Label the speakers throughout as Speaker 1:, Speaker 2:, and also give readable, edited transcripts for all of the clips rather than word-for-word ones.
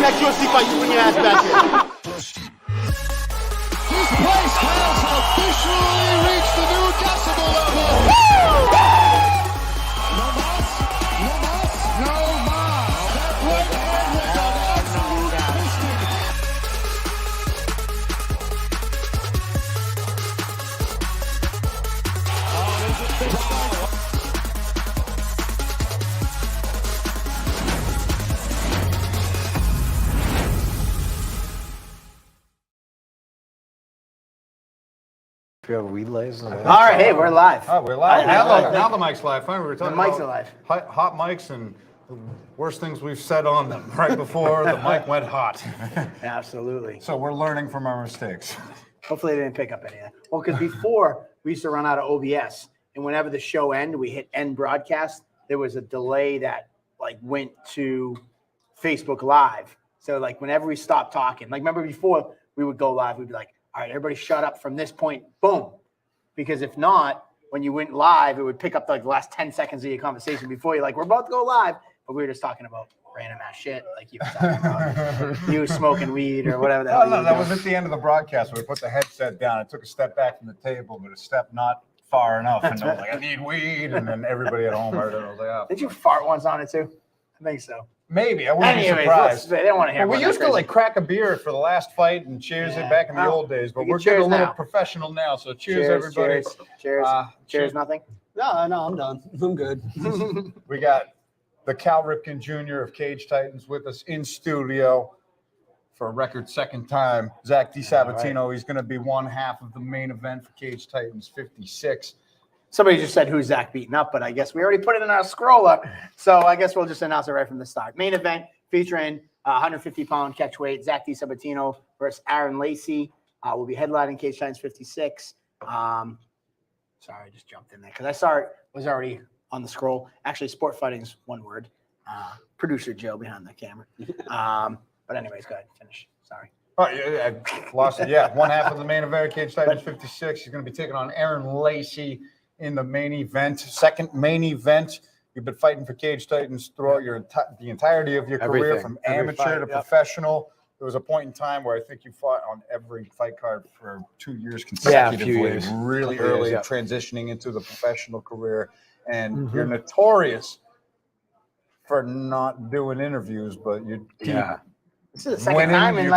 Speaker 1: next UFC fight, you bring your ass back here.
Speaker 2: This place has officially reached the new decibel level. No mas, no mas, no mas. That right hand was an absolute piston. Oh, there's a big fight.
Speaker 3: Do you have weed lays?
Speaker 4: All right, hey, we're live.
Speaker 5: Oh, we're live. Now the mic's live. Fine, we were talking
Speaker 4: The mics
Speaker 5: about
Speaker 4: are live.
Speaker 5: hot mics and the worst things we've said on them right before the mic went hot.
Speaker 4: Absolutely.
Speaker 5: So we're learning from our mistakes.
Speaker 4: Hopefully they didn't pick up any of that. Well, because before we used to run out of OBS, and whenever the show ended, we hit end broadcast, there was a delay that like went to Facebook Live. So like whenever we stopped talking, like remember before we would go live, we'd be like, all right, everybody shut up from this point, boom. Because if not, when you went live, it would pick up like the last 10 seconds of your conversation before you're like, we're about to go live. But we were just talking about random ass shit, like you were talking about you smoking weed or whatever the hell.
Speaker 5: No, that was at the end of the broadcast where we put the headset down. I took a step back from the table, but a step not far enough. And I was like, I need weed. And then everybody at home heard it. I was like, oh.
Speaker 4: Did you fart once on it too? I think so.
Speaker 5: Maybe. I wouldn't be
Speaker 4: Anyways,
Speaker 5: surprised.
Speaker 4: they don't want to hear
Speaker 5: Well, we
Speaker 4: about
Speaker 5: used
Speaker 4: that
Speaker 5: to
Speaker 4: crazy.
Speaker 5: like crack a beer for the last fight and cheers it back in the old days, but
Speaker 4: We can
Speaker 5: we're getting
Speaker 4: cheers
Speaker 5: a little
Speaker 4: now.
Speaker 5: professional now. So cheers everybody.
Speaker 4: Cheers. Cheers, nothing.
Speaker 3: No, I'm done. I'm good.
Speaker 5: We got the Cal Ripken Jr. of Cage Titans with us in studio for a record second time. Zach DiSabatino, he's going to be one half of the main event for Cage Titans 56.
Speaker 4: Somebody just said who's Zach beating up, but I guess we already put it in our scroller. So I guess we'll just announce it right from the start. Main event featuring 150-pound catchweight Zach DiSabatino versus Aaron Lacey. Will be headlining Cage Titans 56. Sorry, I just jumped in there because I saw it was already on the scroll. Actually, sport fighting is one word. Producer Joe behind the camera. But anyways, go ahead, finish. Sorry.
Speaker 5: Oh, yeah, lost it. Yeah, one half of the main event, Cage Titans 56. He's going to be taking on Aaron Lacey in the main event. Second main event. You've been fighting for Cage Titans throughout the entirety of your career, from amateur to professional. There was a point in time where I think you fought on every fight card for 2 years consecutively,
Speaker 3: years.
Speaker 5: really
Speaker 3: Couple
Speaker 5: early,
Speaker 3: years,
Speaker 5: transitioning into the professional career. And you're notorious for not doing interviews, but you keep
Speaker 4: This is the second time in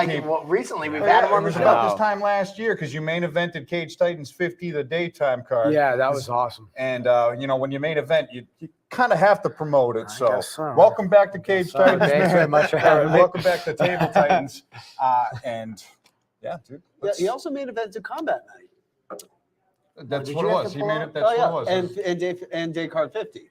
Speaker 4: recently we've had him on
Speaker 5: it
Speaker 4: the
Speaker 5: was
Speaker 4: show.
Speaker 5: about this time last year because you main evented Cage Titans 50, the daytime card.
Speaker 3: Yeah, that was awesome.
Speaker 5: And when you main event, you kind of have to promote it. So,
Speaker 3: guess so.
Speaker 5: welcome back to Cage Titans.
Speaker 3: Thanks very much for having me.
Speaker 5: Welcome back to Table Titans. And yeah, dude.
Speaker 6: Yeah, he also made events to Combat Night.
Speaker 5: That's what it was. He made it. That's what it was.
Speaker 6: And Day Card 50.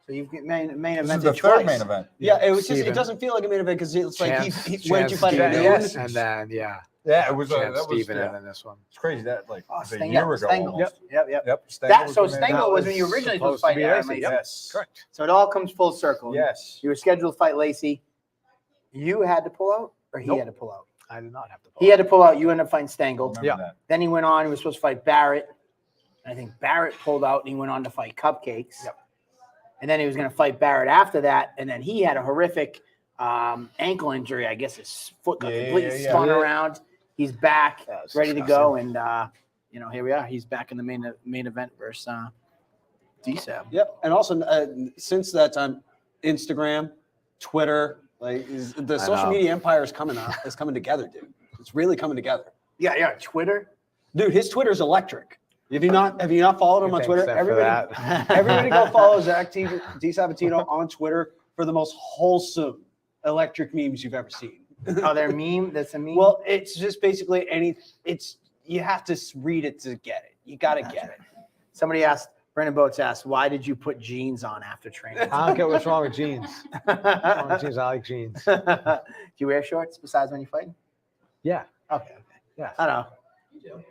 Speaker 4: So you've main
Speaker 5: This
Speaker 4: evented
Speaker 5: is the
Speaker 4: twice.
Speaker 5: third main event.
Speaker 6: Yeah, it was
Speaker 3: Steven.
Speaker 6: just, it doesn't feel like a main event because it's like he went to
Speaker 3: Chance
Speaker 6: fight at
Speaker 3: Steven,
Speaker 6: noon.
Speaker 3: yes, and then
Speaker 5: Yeah, it was.
Speaker 3: Chance
Speaker 5: That was.
Speaker 3: Steven,
Speaker 5: Yeah.
Speaker 3: and then this one.
Speaker 5: It's crazy that like
Speaker 4: Oh,
Speaker 5: a
Speaker 4: Stengel,
Speaker 5: year ago.
Speaker 4: Stengel.
Speaker 5: Almost.
Speaker 4: Yep.
Speaker 5: Stengel
Speaker 4: So
Speaker 5: was the main
Speaker 4: Stengel
Speaker 5: event.
Speaker 4: was when you originally
Speaker 3: supposed
Speaker 4: was
Speaker 3: to
Speaker 4: fighting
Speaker 3: be
Speaker 4: Aaron
Speaker 3: Lacey.
Speaker 4: Lacey.
Speaker 5: Yes.
Speaker 3: Correct.
Speaker 4: So it all comes full circle.
Speaker 5: Yes.
Speaker 4: You were scheduled to fight Lacey. You had to pull out, or he
Speaker 3: Nope.
Speaker 4: had to pull out?
Speaker 3: I did not have to.
Speaker 4: He had to pull out. You ended up fighting Stengel.
Speaker 5: Remember
Speaker 3: Yeah.
Speaker 5: that.
Speaker 4: Then he went on. He was supposed to fight Barrett. I think Barrett pulled out, and he went on to fight Cupcakes.
Speaker 3: Yep.
Speaker 4: And then he was going to fight Barrett after that. And then he had a horrific ankle injury. I guess his foot got completely spun around. He's back,
Speaker 3: That was
Speaker 4: ready to go. And, here we are. He's back in the main event versus DSAB.
Speaker 6: Yep. And also, since that time, Instagram, Twitter, the social
Speaker 3: know.
Speaker 6: media empire is coming together, dude. It's really coming together.
Speaker 4: Yeah. Twitter.
Speaker 6: Dude, his Twitter's electric. Have you not followed him on
Speaker 3: Thanks,
Speaker 6: Twitter?
Speaker 3: Seth, for
Speaker 6: Everybody,
Speaker 3: that.
Speaker 6: everybody go follow Zach DiSabatino on Twitter for the most wholesome electric memes you've ever seen.
Speaker 4: Oh, they're meme. That's a meme.
Speaker 6: Well, it's just basically you have to read it to get it. You got to get it.
Speaker 4: Somebody asked, Brandon Boats asked, why did you put jeans on after training?
Speaker 3: I don't get what's wrong with jeans. What's wrong with jeans? I like jeans.
Speaker 4: Do you wear shorts besides when you're fighting?
Speaker 3: Yeah.
Speaker 4: Okay.
Speaker 3: Yeah.
Speaker 4: I don't know.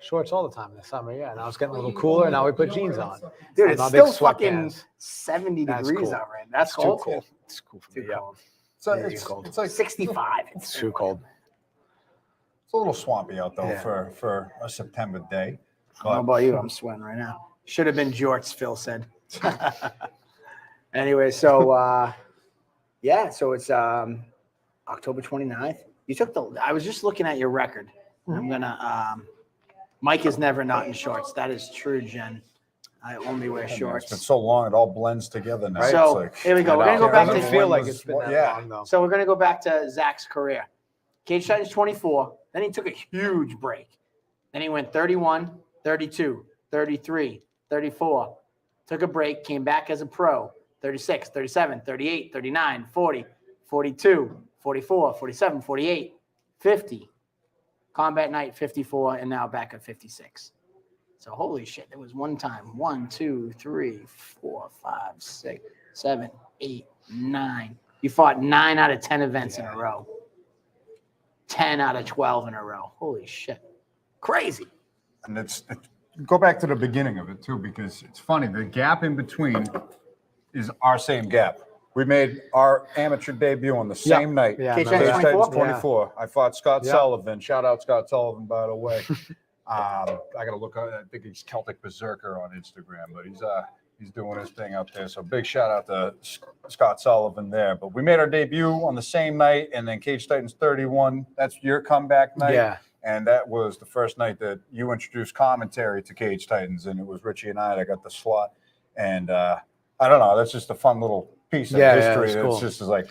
Speaker 3: Shorts all the time in the summer. Yeah. Now it's getting a little cooler. Now we put jeans on.
Speaker 4: Dude,
Speaker 3: I'm
Speaker 4: it's
Speaker 3: not a big
Speaker 4: still fucking
Speaker 3: sweatpants.
Speaker 4: 70
Speaker 3: That's
Speaker 4: degrees
Speaker 3: cool.
Speaker 4: out right now. That's
Speaker 3: It's
Speaker 4: cold.
Speaker 3: too cold. It's cool for me.
Speaker 4: Too
Speaker 3: Yeah.
Speaker 4: cold.
Speaker 5: So
Speaker 3: Yeah,
Speaker 5: it's,
Speaker 3: too cold.
Speaker 5: it's like
Speaker 4: 65.
Speaker 3: It's too cold.
Speaker 5: It's a little swampy out though
Speaker 3: Yeah.
Speaker 5: for a September day.
Speaker 4: How about you? I'm sweating right now. Should have been jorts, Phil said. Anyway, so so it's October 29th. You took I was just looking at your record. I'm gonna. Mike is never not in shorts. That is true, Jen. I only wear
Speaker 5: It's been
Speaker 4: shorts.
Speaker 5: so long, it all blends together now.
Speaker 4: So
Speaker 5: It's like,
Speaker 4: here we go. We're gonna go
Speaker 3: It
Speaker 4: back
Speaker 3: doesn't
Speaker 4: to
Speaker 3: feel like
Speaker 5: was-
Speaker 3: it's been that
Speaker 5: yeah.
Speaker 3: long, though.
Speaker 4: So we're gonna go back to Zach's career. Cage Titans 24. Then he took a huge break. Then he went 31, 32, 33, 34. Took a break, came back as a pro. 36, 37, 38, 39, 40, 42, 44, 47, 48, 50. Combat Night 54, and now back at 56. So holy shit, there was one time. 1, 2, 3, 4, 5, 6, 7, 8, 9. You fought 9 out of 10 events in a row. 10 out of 12 in a row. Holy shit. Crazy.
Speaker 5: And go back to the beginning of it too, because it's funny. The gap in between is our same gap. We made our amateur debut on the same night.
Speaker 3: Yeah,
Speaker 4: Cage
Speaker 3: remember
Speaker 4: Titans
Speaker 3: that.
Speaker 5: Titans
Speaker 4: 24?
Speaker 5: 24. I fought Scott
Speaker 3: Yeah.
Speaker 5: Sullivan. Shout out Scott Sullivan, by the way. I got to look. I think he's Celtic Berserker on Instagram, but he's doing his thing up there. So big shout out to Scott Sullivan there. But we made our debut on the same night, and then Cage Titans 31. That's your comeback night.
Speaker 3: Yeah.
Speaker 5: And that was the first night that you introduced commentary to Cage Titans, and it was Richie and I that got the slot. And I don't know, that's just a fun little piece of history.
Speaker 3: it's
Speaker 5: That's
Speaker 3: cool.
Speaker 5: just like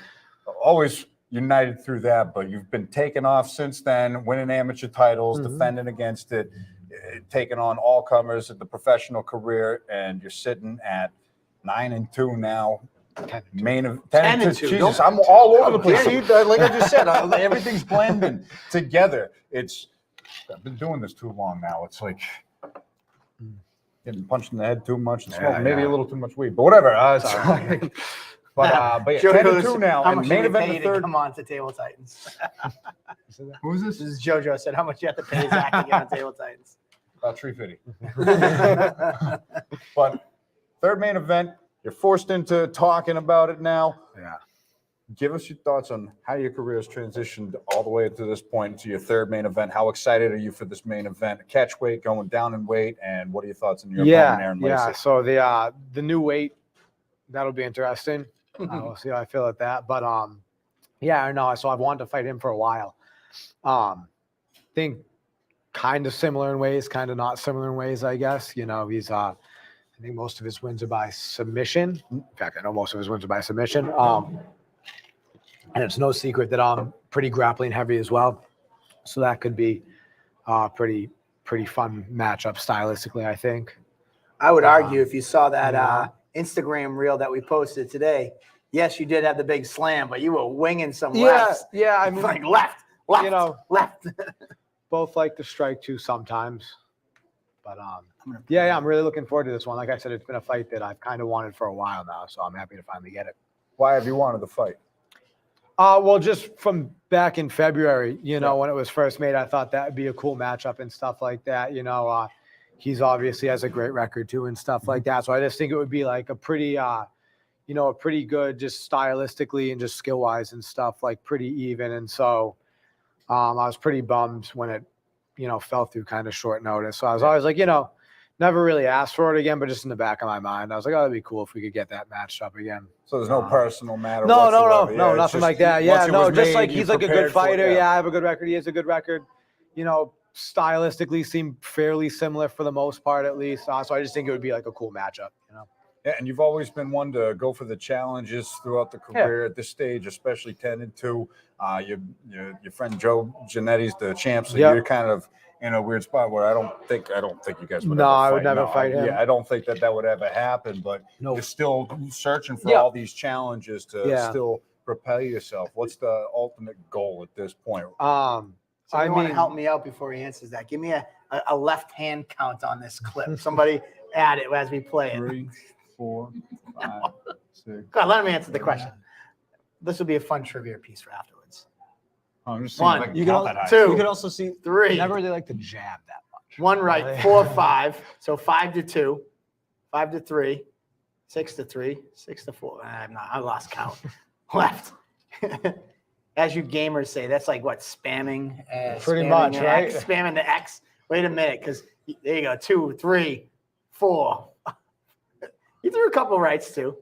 Speaker 5: always united through that. But you've been taken off since then, winning amateur titles, defending against it, taking on all comers at the professional career, and you're sitting at 9-2 now. 10
Speaker 4: and 2.
Speaker 5: Jesus,
Speaker 4: Don't-
Speaker 5: I'm all over the place.
Speaker 4: Okay.
Speaker 5: See, like I just said, everything's blending together. I've been doing this too long now. It's like getting punched in the head too much and smoking maybe a little too much weed, but whatever. But yeah,
Speaker 4: Joe
Speaker 5: 10-2
Speaker 4: goes,
Speaker 5: now,
Speaker 4: how
Speaker 5: and
Speaker 4: much
Speaker 5: main
Speaker 4: you pay
Speaker 5: event the
Speaker 4: to
Speaker 5: third.
Speaker 4: come on to Table Titans?
Speaker 5: Who is
Speaker 4: This
Speaker 5: this?
Speaker 4: is JoJo said how much you have to pay Zach to get on Table Titans.
Speaker 5: About 350. But third main event, you're forced into talking about it now.
Speaker 3: Yeah.
Speaker 5: Give us your thoughts on how your career has transitioned all the way to this point to your third main event. How excited are you for this main event? Catch weight, going down in weight, and what are your thoughts on your opponent, Aaron
Speaker 3: Yeah.
Speaker 5: Lacey?
Speaker 3: So the new weight, that'll be interesting. We'll see how I feel at that. But yeah, no. So I've wanted to fight him for a while. Think kind of similar in ways, kind of not similar in ways, I guess. You know, he's I think most of his wins are by submission. In fact, I know most of his wins are by submission. And it's no secret that I'm pretty grappling heavy as well. So that could be pretty fun matchup stylistically, I think.
Speaker 4: I would argue if you saw that
Speaker 3: yeah.
Speaker 4: Instagram reel that we posted today, yes, you did have the big slam, but you were winging some
Speaker 3: Yeah,
Speaker 4: lefts.
Speaker 3: yeah. I mean,
Speaker 4: Like left,
Speaker 3: you know,
Speaker 4: left.
Speaker 3: both like to strike too sometimes. But yeah, I'm really looking forward to this one. Like I said, it's been a fight that I've kind of wanted for a while now, so I'm happy to finally get it.
Speaker 5: Why have you wanted the fight?
Speaker 3: Well, just from back in February, you know, when it was first made, I thought that would be a cool matchup and stuff like that. You know, he's obviously has a great record too and stuff like that. So I just think it would be like a pretty, you know, a pretty good, just stylistically and just skill wise and stuff, like pretty even. And so I was pretty bummed when it, you know, fell through kind of short notice. So I was always like, you know, never really asked for it again, but just in the back of my mind, I was like, oh, it'd be cool if we could get that matched up again.
Speaker 5: So there's no personal matter
Speaker 3: No,
Speaker 5: whatsoever. Yeah, it's
Speaker 3: nothing
Speaker 5: just
Speaker 3: like that.
Speaker 5: once
Speaker 3: Yeah,
Speaker 5: it
Speaker 3: no,
Speaker 5: was
Speaker 3: just
Speaker 5: made,
Speaker 3: like
Speaker 5: you
Speaker 3: he's like a
Speaker 5: prepared
Speaker 3: good
Speaker 5: for it,
Speaker 3: fighter. Yeah, I have a good record. He has a good record. You know, stylistically seem fairly similar for the most part, at least. So I just think it would be like a cool matchup. You know.
Speaker 5: Yeah, and you've always been one to go for the challenges throughout the career at this stage, especially 10-2. Your friend Joe Genetti's the champ, so
Speaker 3: Yep.
Speaker 5: you're kind of in a weird spot where I don't think you guys would.
Speaker 3: No,
Speaker 5: ever
Speaker 3: I would
Speaker 5: fight.
Speaker 3: never
Speaker 5: No,
Speaker 3: fight him.
Speaker 5: Yeah, I don't think that would ever happen. But
Speaker 3: Nope.
Speaker 5: you're still searching for
Speaker 3: Yeah.
Speaker 5: all these challenges to
Speaker 3: Yeah.
Speaker 5: still propel yourself. What's the ultimate goal at this point?
Speaker 4: So
Speaker 3: I
Speaker 4: you want to
Speaker 3: mean,
Speaker 4: help me out before he answers that. Give me a left hand count on this clip. Somebody add it as we play it.
Speaker 5: 3, 4, 5, 6.
Speaker 4: God, let him answer the question. This will be a fun trivia piece for afterwards.
Speaker 5: I'm just
Speaker 4: One,
Speaker 5: seeing if I can
Speaker 6: you
Speaker 5: count
Speaker 6: can
Speaker 5: that high.
Speaker 4: two,
Speaker 6: You could also see
Speaker 4: 3,
Speaker 6: never really like to jab that much.
Speaker 4: 1 right, 4, 5. So 5-2, 5-3, 6-3, 6-4. I lost count. Left. As you gamers say, that's like what, spamming?
Speaker 3: Pretty
Speaker 4: spamming
Speaker 3: much,
Speaker 4: an
Speaker 3: right?
Speaker 4: X, spamming the X. Wait a minute, because there you go. 2, 3, 4. You threw a couple rights too.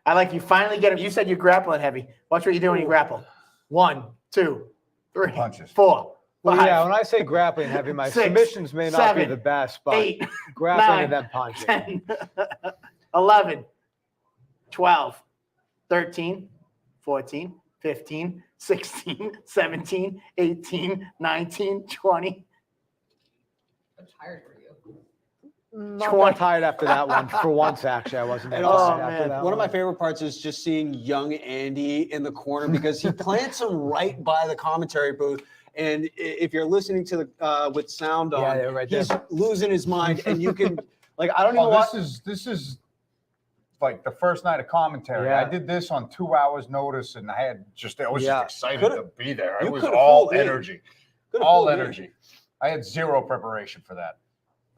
Speaker 4: I like you finally get him. You said you're grappling heavy. Watch what you do when you grapple. 1, 2, 3,
Speaker 5: Punches.
Speaker 4: 4,
Speaker 3: Well,
Speaker 4: 5,
Speaker 3: yeah, when I say grappling heavy, my
Speaker 4: 6,
Speaker 3: submissions may not be
Speaker 4: 7,
Speaker 3: the best, but
Speaker 4: 8,
Speaker 3: grappling
Speaker 4: 9,
Speaker 3: and then punching.
Speaker 4: 10, 11, 12, 13, 14, 15, 16, 17, 18, 19, 20.
Speaker 7: I'm tired for you.
Speaker 3: Not
Speaker 4: 20.
Speaker 3: that tired after that one. For once, actually, I wasn't that
Speaker 6: And
Speaker 3: tired
Speaker 6: also,
Speaker 3: after
Speaker 4: man,
Speaker 3: that
Speaker 6: One of my favorite parts is just seeing young Andy in the corner because he plants him right by the commentary booth. And if you're listening to the with sound on,
Speaker 3: they're right
Speaker 6: he's
Speaker 3: there.
Speaker 6: losing his mind, and you can like I don't even
Speaker 5: Oh,
Speaker 6: watch.
Speaker 5: this is like the first night of commentary.
Speaker 3: Yeah.
Speaker 5: I did this on 2 hours notice, and I was
Speaker 3: Yeah.
Speaker 5: just excited
Speaker 6: Could've-
Speaker 5: to be there.
Speaker 6: you
Speaker 5: It was
Speaker 6: could've
Speaker 5: all
Speaker 6: fooled me.
Speaker 5: energy,
Speaker 6: Could've
Speaker 5: all
Speaker 6: fooled me.
Speaker 5: energy. I had zero preparation for that.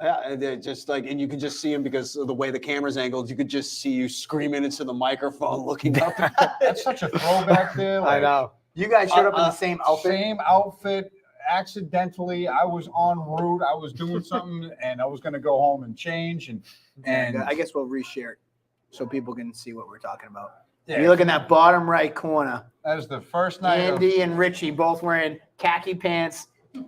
Speaker 6: Yeah, and they're just like, and you can just see him because of the way the camera's angled. You could just see you screaming into the microphone, looking up.
Speaker 5: That's such a throwback there.
Speaker 3: I know.
Speaker 4: You guys showed up in the same outfit.
Speaker 5: Same outfit. Accidentally, I was en route. I was doing something, and I was going to go home and change. And
Speaker 4: I guess we'll reshare it so people can see what we're talking about.
Speaker 5: yeah,
Speaker 4: You look in that bottom right corner.
Speaker 5: that was the first night.
Speaker 4: Andy and Richie both wearing khaki pants, the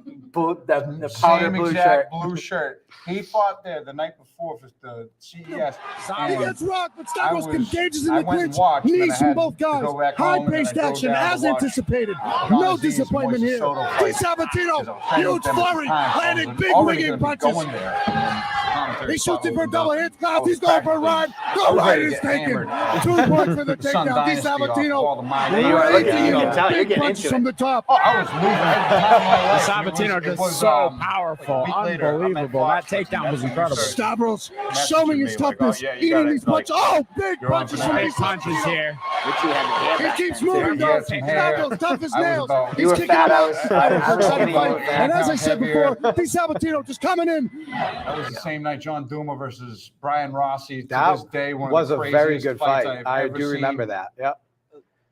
Speaker 5: of
Speaker 4: powder
Speaker 5: same
Speaker 4: blue
Speaker 5: exact
Speaker 4: shirt.
Speaker 5: blue shirt. He fought there the night before for the CES.
Speaker 2: He
Speaker 5: and
Speaker 2: gets rocked, but
Speaker 5: I
Speaker 2: Stavros
Speaker 5: was-
Speaker 2: engages in
Speaker 5: I
Speaker 2: the
Speaker 5: went and
Speaker 2: clinch.
Speaker 5: watched, and then I
Speaker 2: Knees from
Speaker 5: had
Speaker 2: both
Speaker 5: to
Speaker 2: guys.
Speaker 5: go back home, and then
Speaker 2: High-paced
Speaker 5: I drove
Speaker 2: action
Speaker 5: down
Speaker 2: as
Speaker 5: to watch
Speaker 2: anticipated.
Speaker 5: Don
Speaker 2: No
Speaker 5: Aziz and
Speaker 2: disappointment
Speaker 5: Moises
Speaker 2: here.
Speaker 5: Soto fight.
Speaker 2: DiSabatino,
Speaker 5: Because I was trying to
Speaker 2: huge
Speaker 5: get them at the
Speaker 2: flurry,
Speaker 5: time, so I
Speaker 2: landing
Speaker 5: was
Speaker 2: big
Speaker 5: already
Speaker 2: winging
Speaker 5: gonna be
Speaker 2: punches.
Speaker 5: going there, and then the commentary
Speaker 2: He shoots
Speaker 5: spot
Speaker 2: it for a
Speaker 5: opened
Speaker 2: double
Speaker 5: up,
Speaker 2: hit.
Speaker 5: and I was
Speaker 2: He's going for a ride.
Speaker 5: practically-
Speaker 2: The
Speaker 5: I was
Speaker 2: ride
Speaker 5: ready to
Speaker 2: is
Speaker 5: get
Speaker 2: taken.
Speaker 5: hammered.
Speaker 2: 2 points for the
Speaker 5: Sun
Speaker 2: takedown.
Speaker 5: Dynasty off all
Speaker 2: DiSabatino.
Speaker 5: the mind.
Speaker 4: Yeah, you're
Speaker 2: Right
Speaker 4: looking-
Speaker 2: to
Speaker 4: you
Speaker 2: the
Speaker 4: can tell you're
Speaker 2: big
Speaker 4: getting
Speaker 2: punches
Speaker 4: into
Speaker 2: from
Speaker 4: it.
Speaker 2: the top.
Speaker 5: Oh, I was losing. I had the time of my life.
Speaker 8: Sabatino
Speaker 5: It
Speaker 8: just
Speaker 5: was,
Speaker 8: so powerful,
Speaker 5: like a week later, I'm at
Speaker 8: unbelievable. That
Speaker 5: Fox,
Speaker 8: takedown was
Speaker 5: messaging
Speaker 8: incredible.
Speaker 5: me,
Speaker 2: Stavros
Speaker 5: messaging
Speaker 2: showing
Speaker 5: me
Speaker 2: his
Speaker 5: like,
Speaker 2: toughness,
Speaker 5: oh, yeah, you
Speaker 2: eating
Speaker 5: gotta,
Speaker 2: these
Speaker 5: like,
Speaker 2: punches. Oh, big
Speaker 5: you're on
Speaker 2: punches
Speaker 5: for
Speaker 2: from
Speaker 5: that.
Speaker 8: Big punches
Speaker 2: DiSabatino.
Speaker 8: here.
Speaker 4: Richie had the hair
Speaker 2: He
Speaker 4: back
Speaker 2: keeps
Speaker 4: then, too.
Speaker 2: moving
Speaker 5: He
Speaker 2: though.
Speaker 5: had some hair.
Speaker 2: Stavros tough as
Speaker 5: I was
Speaker 2: nails.
Speaker 5: about-
Speaker 2: He's
Speaker 4: You were
Speaker 2: kicking
Speaker 4: fat.
Speaker 2: him
Speaker 4: I
Speaker 2: out.
Speaker 4: was
Speaker 2: Excited
Speaker 4: skinny.
Speaker 2: fight. And as I said
Speaker 5: Heavier.
Speaker 2: before, DiSabatino just coming in.
Speaker 5: That was the same night John Duma versus Brian Rossi. To
Speaker 3: That
Speaker 5: this day, one
Speaker 3: was
Speaker 5: of
Speaker 3: a
Speaker 5: the
Speaker 3: very
Speaker 5: craziest
Speaker 3: good
Speaker 5: fights
Speaker 3: fight.
Speaker 5: I've
Speaker 3: I
Speaker 5: ever
Speaker 3: do
Speaker 5: seen.
Speaker 3: remember that. Yep.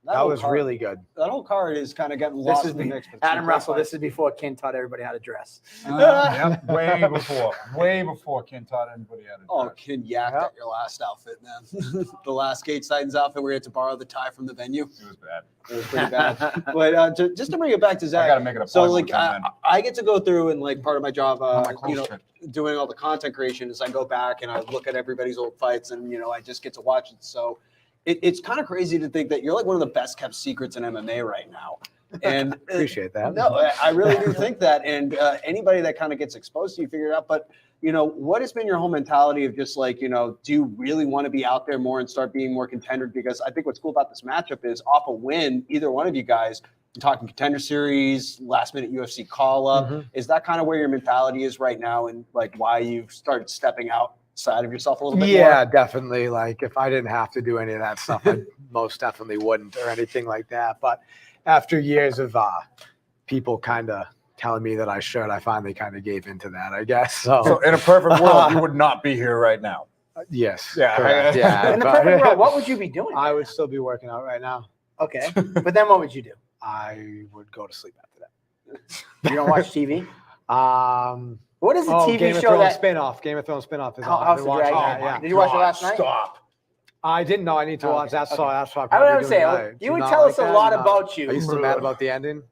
Speaker 3: That
Speaker 6: whole
Speaker 3: was
Speaker 6: card-
Speaker 3: really good.
Speaker 6: That whole card is kind of getting
Speaker 4: This
Speaker 6: lost
Speaker 4: is
Speaker 6: in the mix.
Speaker 4: Adam Russell. This is before Ken taught everybody how to dress.
Speaker 5: Yep, way before Ken taught anybody how to
Speaker 6: Oh,
Speaker 5: dress.
Speaker 6: Ken yacked at your last outfit, man. The last Gate Titans outfit where you had to borrow the tie from the venue.
Speaker 5: It was bad.
Speaker 6: It was pretty bad. But just to bring it back to
Speaker 5: I
Speaker 6: Zach,
Speaker 5: got to make it a
Speaker 6: so
Speaker 5: point
Speaker 6: like
Speaker 5: one time, man.
Speaker 6: I get to go through and like part of my job,
Speaker 5: My close
Speaker 6: you know,
Speaker 5: fit.
Speaker 6: doing all the content creation is I go back and I look at everybody's old fights and you know I just get to watch it. So it's kind of crazy to think that you're like one of the best kept secrets in MMA right now. And
Speaker 3: Appreciate that.
Speaker 6: no, I really do think that. And anybody that kind of gets exposed to you, figure it out. But you know, what has been your whole mentality of just like, you know, do you really want to be out there more and start being more contender? Because I think what's cool about this matchup is off a win, either one of you guys, you're talking contender series, last minute UFC call up.
Speaker 3: Mm-hmm.
Speaker 6: Is that kind of where your mentality is right now and like why you've started stepping outside of yourself a little bit
Speaker 3: Yeah,
Speaker 6: more?
Speaker 3: definitely. Like if I didn't have to do any of that stuff, I most definitely wouldn't or anything like that. But after years of people kind of telling me that I should, I finally kind of gave into that, I guess.
Speaker 5: So in a perfect world, you would not be here right now.
Speaker 3: Yes.
Speaker 5: Yeah.
Speaker 3: correct, yeah.
Speaker 4: In the
Speaker 3: but-
Speaker 4: perfect world, what would you be doing?
Speaker 3: I would still be working out right now.
Speaker 4: Okay, but then what would you do?
Speaker 3: I would go to sleep after
Speaker 4: You don't watch TV?
Speaker 3: that.
Speaker 4: What is the TV
Speaker 3: Game of
Speaker 4: show
Speaker 3: Thrones
Speaker 4: that?
Speaker 3: spinoff. Game of Thrones spinoff is on. I've
Speaker 4: House
Speaker 3: been
Speaker 4: of
Speaker 3: watching
Speaker 4: Dragon.
Speaker 3: that, yeah.
Speaker 4: Did you watch it last night?
Speaker 5: Stop.
Speaker 3: I didn't know. I need to watch that.
Speaker 4: Okay.
Speaker 3: So that's why
Speaker 4: I would
Speaker 3: probably
Speaker 4: say
Speaker 3: doing that. Do
Speaker 4: you would
Speaker 3: not
Speaker 4: tell
Speaker 3: like
Speaker 4: us a
Speaker 3: that?
Speaker 4: lot
Speaker 3: No.
Speaker 4: about you.
Speaker 3: Are you still mad about the ending?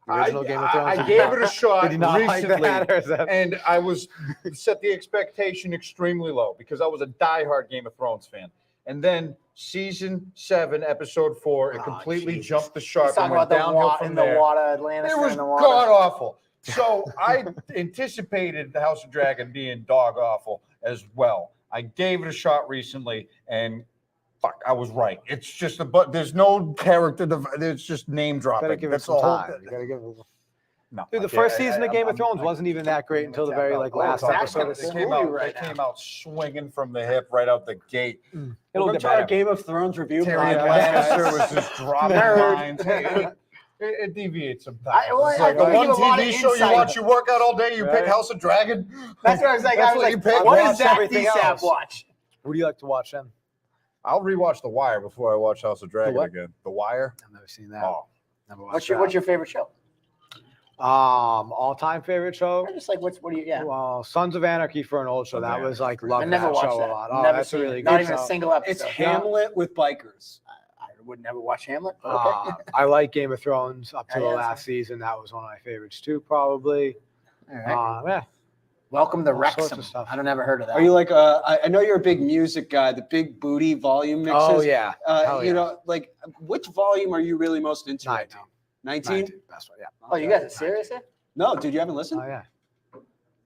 Speaker 3: The original Game of Thrones?
Speaker 5: I gave it a shot
Speaker 3: Did you not like
Speaker 5: recently,
Speaker 3: that? Or is that?
Speaker 5: and I was set the expectation extremely low because I was a diehard Game of Thrones fan. And then season 7, episode 4, it
Speaker 4: Oh,
Speaker 5: completely
Speaker 4: Jesus.
Speaker 5: jumped the
Speaker 4: He's
Speaker 5: sharp and
Speaker 4: talking
Speaker 5: went
Speaker 4: about the
Speaker 5: downhill
Speaker 4: water
Speaker 5: from
Speaker 4: in
Speaker 5: there.
Speaker 4: the water, Atlantis
Speaker 5: It was
Speaker 4: in the water.
Speaker 5: god awful. So I anticipated the House of Dragon being dog awful as well. I gave it a shot recently, and fuck, I was right. It's just but there's no character. There's just name dropping.
Speaker 3: Gotta give it
Speaker 5: That's
Speaker 3: some
Speaker 5: all.
Speaker 3: time. You gotta give it.
Speaker 5: No,
Speaker 3: Dude, the
Speaker 5: okay,
Speaker 3: first season of Game of
Speaker 5: I'm-
Speaker 3: Thrones wasn't even that great until the very like last
Speaker 4: Zach's
Speaker 3: episode.
Speaker 4: gonna
Speaker 3: of
Speaker 5: They
Speaker 3: the
Speaker 4: screw
Speaker 5: came
Speaker 4: you
Speaker 5: out.
Speaker 4: right
Speaker 5: They
Speaker 4: now.
Speaker 5: came out swinging from the hip right out the gate.
Speaker 3: It'll
Speaker 6: Welcome
Speaker 3: get
Speaker 6: to our
Speaker 3: better.
Speaker 6: Game of Thrones review
Speaker 5: Tyrion
Speaker 6: podcast.
Speaker 5: Lannister was just dropping
Speaker 4: Nerd.
Speaker 5: lines. Hey, it deviates sometimes.
Speaker 4: Well,
Speaker 5: It's
Speaker 4: I
Speaker 5: like the
Speaker 4: think
Speaker 5: one
Speaker 4: you have a lot of
Speaker 5: TV show you
Speaker 4: insight.
Speaker 5: watch, you work out all day, you pick
Speaker 3: Right.
Speaker 5: House of Dragon.
Speaker 4: That's what I was like.
Speaker 5: That's
Speaker 4: I was
Speaker 5: what you
Speaker 4: like,
Speaker 5: pick.
Speaker 4: what
Speaker 3: Watch
Speaker 4: does Zach
Speaker 3: everything
Speaker 4: DiSap
Speaker 3: else.
Speaker 4: watch?
Speaker 3: What do you like to watch then?
Speaker 5: I'll rewatch The Wire before I watch House of Dragon
Speaker 3: what?
Speaker 5: again. The Wire.
Speaker 3: I've never seen that.
Speaker 5: Oh,
Speaker 3: Never
Speaker 4: What's your favorite show?
Speaker 3: all-time favorite show?
Speaker 4: Or just like what do you? Yeah,
Speaker 3: Well, Sons of Anarchy for an old show. That was like
Speaker 4: I
Speaker 3: love
Speaker 4: never
Speaker 3: that
Speaker 4: watched
Speaker 3: show
Speaker 4: that.
Speaker 3: a lot. Oh,
Speaker 4: Never
Speaker 3: that's a
Speaker 4: seen
Speaker 3: really
Speaker 4: it.
Speaker 3: good
Speaker 4: Not even
Speaker 3: show.
Speaker 4: a single episode.
Speaker 6: It's Hamlet with bikers.
Speaker 4: would never watch Hamlet. but Okay.
Speaker 3: I like Game of Thrones up to
Speaker 4: Oh,
Speaker 3: the
Speaker 4: yeah,
Speaker 3: last season. That was one of my favorites too, probably.
Speaker 4: All right.
Speaker 3: Yeah.
Speaker 4: Welcome to
Speaker 3: all sorts
Speaker 4: Wrexham.
Speaker 3: of stuff.
Speaker 4: I don't ever heard of that.
Speaker 6: Are you like I know you're a big music guy, the big booty volume mixes.
Speaker 3: Oh yeah. Hell
Speaker 6: You
Speaker 3: yeah.
Speaker 6: know, like which volume are you really most into right
Speaker 3: 19.
Speaker 6: now? 19?
Speaker 3: Best one, yeah.
Speaker 4: Oh, you guys are serious here?
Speaker 6: No, dude, you haven't listened?
Speaker 3: Oh yeah.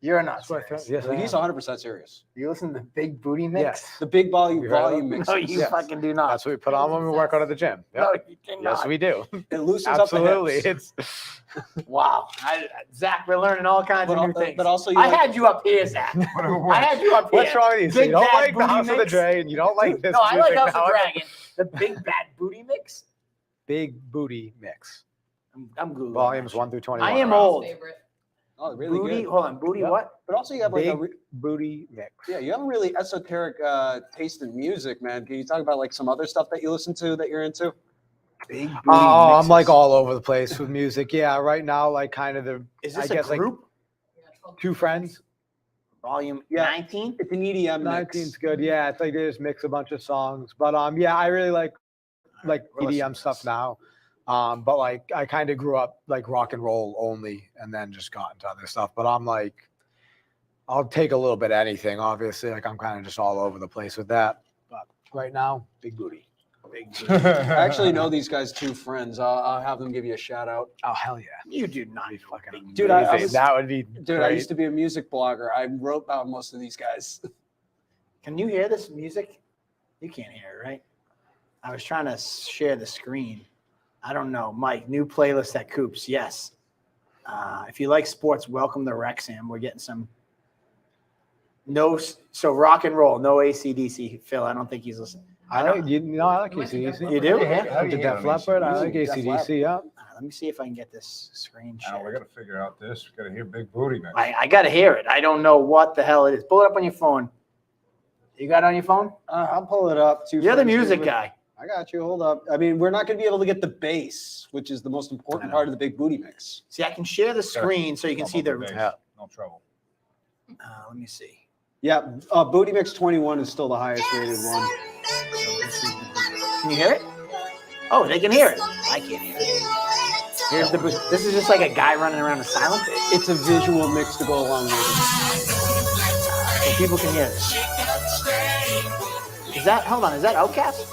Speaker 4: You're not
Speaker 3: That's what I
Speaker 4: serious.
Speaker 3: thought. Yes, I
Speaker 6: He's
Speaker 3: am.
Speaker 6: 100% serious.
Speaker 4: You listen to Big Booty Mix?
Speaker 3: Yes.
Speaker 6: The big volume
Speaker 3: You heard of
Speaker 6: volume
Speaker 3: them?
Speaker 6: mix.
Speaker 4: No, you
Speaker 3: Yes.
Speaker 4: fucking do not.
Speaker 3: That's what we put on when we work out at the gym. Yep.
Speaker 4: No, you cannot.
Speaker 3: Yes, we do.
Speaker 6: It loosens
Speaker 3: Absolutely.
Speaker 6: up the hips.
Speaker 3: It's
Speaker 4: Wow. Zach, we're learning all kinds of new things.
Speaker 6: But also, you
Speaker 4: I
Speaker 6: like-
Speaker 4: had you up here, Zach. I had you up here.
Speaker 3: what's wrong with you? So
Speaker 4: Big
Speaker 3: you don't
Speaker 4: Bad
Speaker 3: like the
Speaker 4: Booty
Speaker 3: House of the
Speaker 4: Mix?
Speaker 3: Dragon. You don't like this.
Speaker 4: No, I like
Speaker 3: music
Speaker 4: House of
Speaker 3: now.
Speaker 4: Dragon. The Big Bad Booty Mix?
Speaker 3: Big booty mix.
Speaker 4: I'm Googling.
Speaker 3: Volumes 1 through 21.
Speaker 4: I am
Speaker 3: Rob.
Speaker 4: old.
Speaker 7: Favorite.
Speaker 6: Oh, really
Speaker 4: Booty,
Speaker 6: good.
Speaker 4: hold on. Booty
Speaker 3: Yep.
Speaker 4: what?
Speaker 6: But also, you have like
Speaker 3: Big
Speaker 6: a
Speaker 3: booty mix.
Speaker 6: yeah, you have a really esoteric taste in music, man. Can you talk about like some other stuff that you listen to that you're into?
Speaker 4: Big Booty
Speaker 3: Oh, I'm
Speaker 4: Mixes.
Speaker 3: like all over the place with music. Yeah, right now, like kind of the
Speaker 4: Is
Speaker 3: I
Speaker 4: this a
Speaker 3: guess, like,
Speaker 4: group?
Speaker 7: Yeah, it's called
Speaker 3: two friends.
Speaker 4: Volume
Speaker 6: Yeah.
Speaker 4: 19?
Speaker 6: It's an EDM mix.
Speaker 3: 19's good. Yeah, it's like they just mix a bunch of songs. But yeah, I really like
Speaker 5: we'll listen
Speaker 3: EDM
Speaker 5: to
Speaker 3: stuff
Speaker 5: this.
Speaker 3: now. But like I kind of grew up like rock and roll only, and then just got into other stuff. But I'm like, I'll take a little bit of anything. Obviously, like I'm kind of just all over the place with that. But right now, big booty. Big booty.
Speaker 6: I actually know these guys, two friends. I'll have them give you a shout out.
Speaker 3: Oh hell yeah.
Speaker 4: You do not.
Speaker 3: That'd be fucking
Speaker 6: Dude, I
Speaker 3: amazing.
Speaker 6: was-
Speaker 3: that would be
Speaker 6: Dude, I used to be a music blogger. I wrote about most of these guys.
Speaker 4: Can you hear this music? You can't hear it, right? I was trying to share the screen. I don't know. Mike, new playlist at Coops. Yes. If you like sports, welcome to Wrexham. We're getting some. So rock and roll, no AC/DC. Phil, I don't think he's listening.
Speaker 3: I like I like ACDC.
Speaker 4: You do?
Speaker 5: How do
Speaker 3: The
Speaker 5: you
Speaker 3: Def
Speaker 5: hate on
Speaker 3: Leppard. I
Speaker 5: AC/DC?
Speaker 3: like
Speaker 6: Def
Speaker 3: ACDC. Yeah.
Speaker 4: Let me see if I can get this screen
Speaker 5: Now we
Speaker 4: shared.
Speaker 5: got to figure out this. We got to hear Big Booty Mix.
Speaker 4: I got to hear it. I don't know what the hell it is. Pull it up on your phone. You got it on your phone?
Speaker 6: I'll pull it up.
Speaker 4: You're the music guy.
Speaker 6: I got you. Hold up. I mean, we're not going to be able to get the bass, which is the most important part of the big booty mix.
Speaker 4: See, I can share the screen so you can see the.
Speaker 5: Bass.
Speaker 3: Yeah.
Speaker 5: No trouble.
Speaker 4: Let me see.
Speaker 6: Yeah, Booty Mix 21 is still the highest rated one.
Speaker 4: Can you hear it? Oh, they can hear it. I can't hear it. Here's the boost. This is just like a guy running around in silence.
Speaker 6: It's a visual mix to go along with it.
Speaker 4: So people can hear this. Is that, hold on, is that Outcast?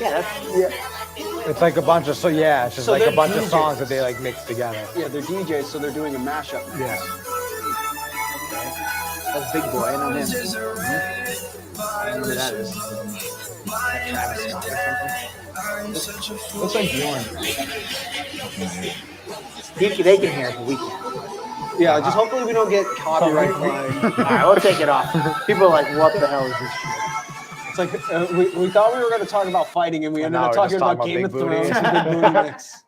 Speaker 4: Yeah, that's,
Speaker 3: It's like a bunch of it's just
Speaker 6: So
Speaker 3: like a
Speaker 6: they're
Speaker 3: bunch of
Speaker 6: DJs.
Speaker 3: songs that they like mix together.
Speaker 6: Yeah, they're DJs, so they're doing a mashup.
Speaker 3: Yeah.
Speaker 4: that's Big Boy. I know him. I don't know who that is. Is that Travis Scott or something?
Speaker 3: Looks like Bjorn.
Speaker 4: They can hear it, but we can't.
Speaker 6: Yeah, just hopefully we don't get copyright flagged.
Speaker 4: All right, we'll take it off. People are like, what the hell is this shit?
Speaker 6: It's like we thought we were going to talk about fighting, and we ended
Speaker 3: now
Speaker 6: up
Speaker 3: we're
Speaker 6: talking
Speaker 3: just
Speaker 6: about
Speaker 3: talking
Speaker 6: Game
Speaker 3: about
Speaker 6: of
Speaker 3: big
Speaker 6: Thrones
Speaker 3: booty.
Speaker 6: and Big Booty Mix.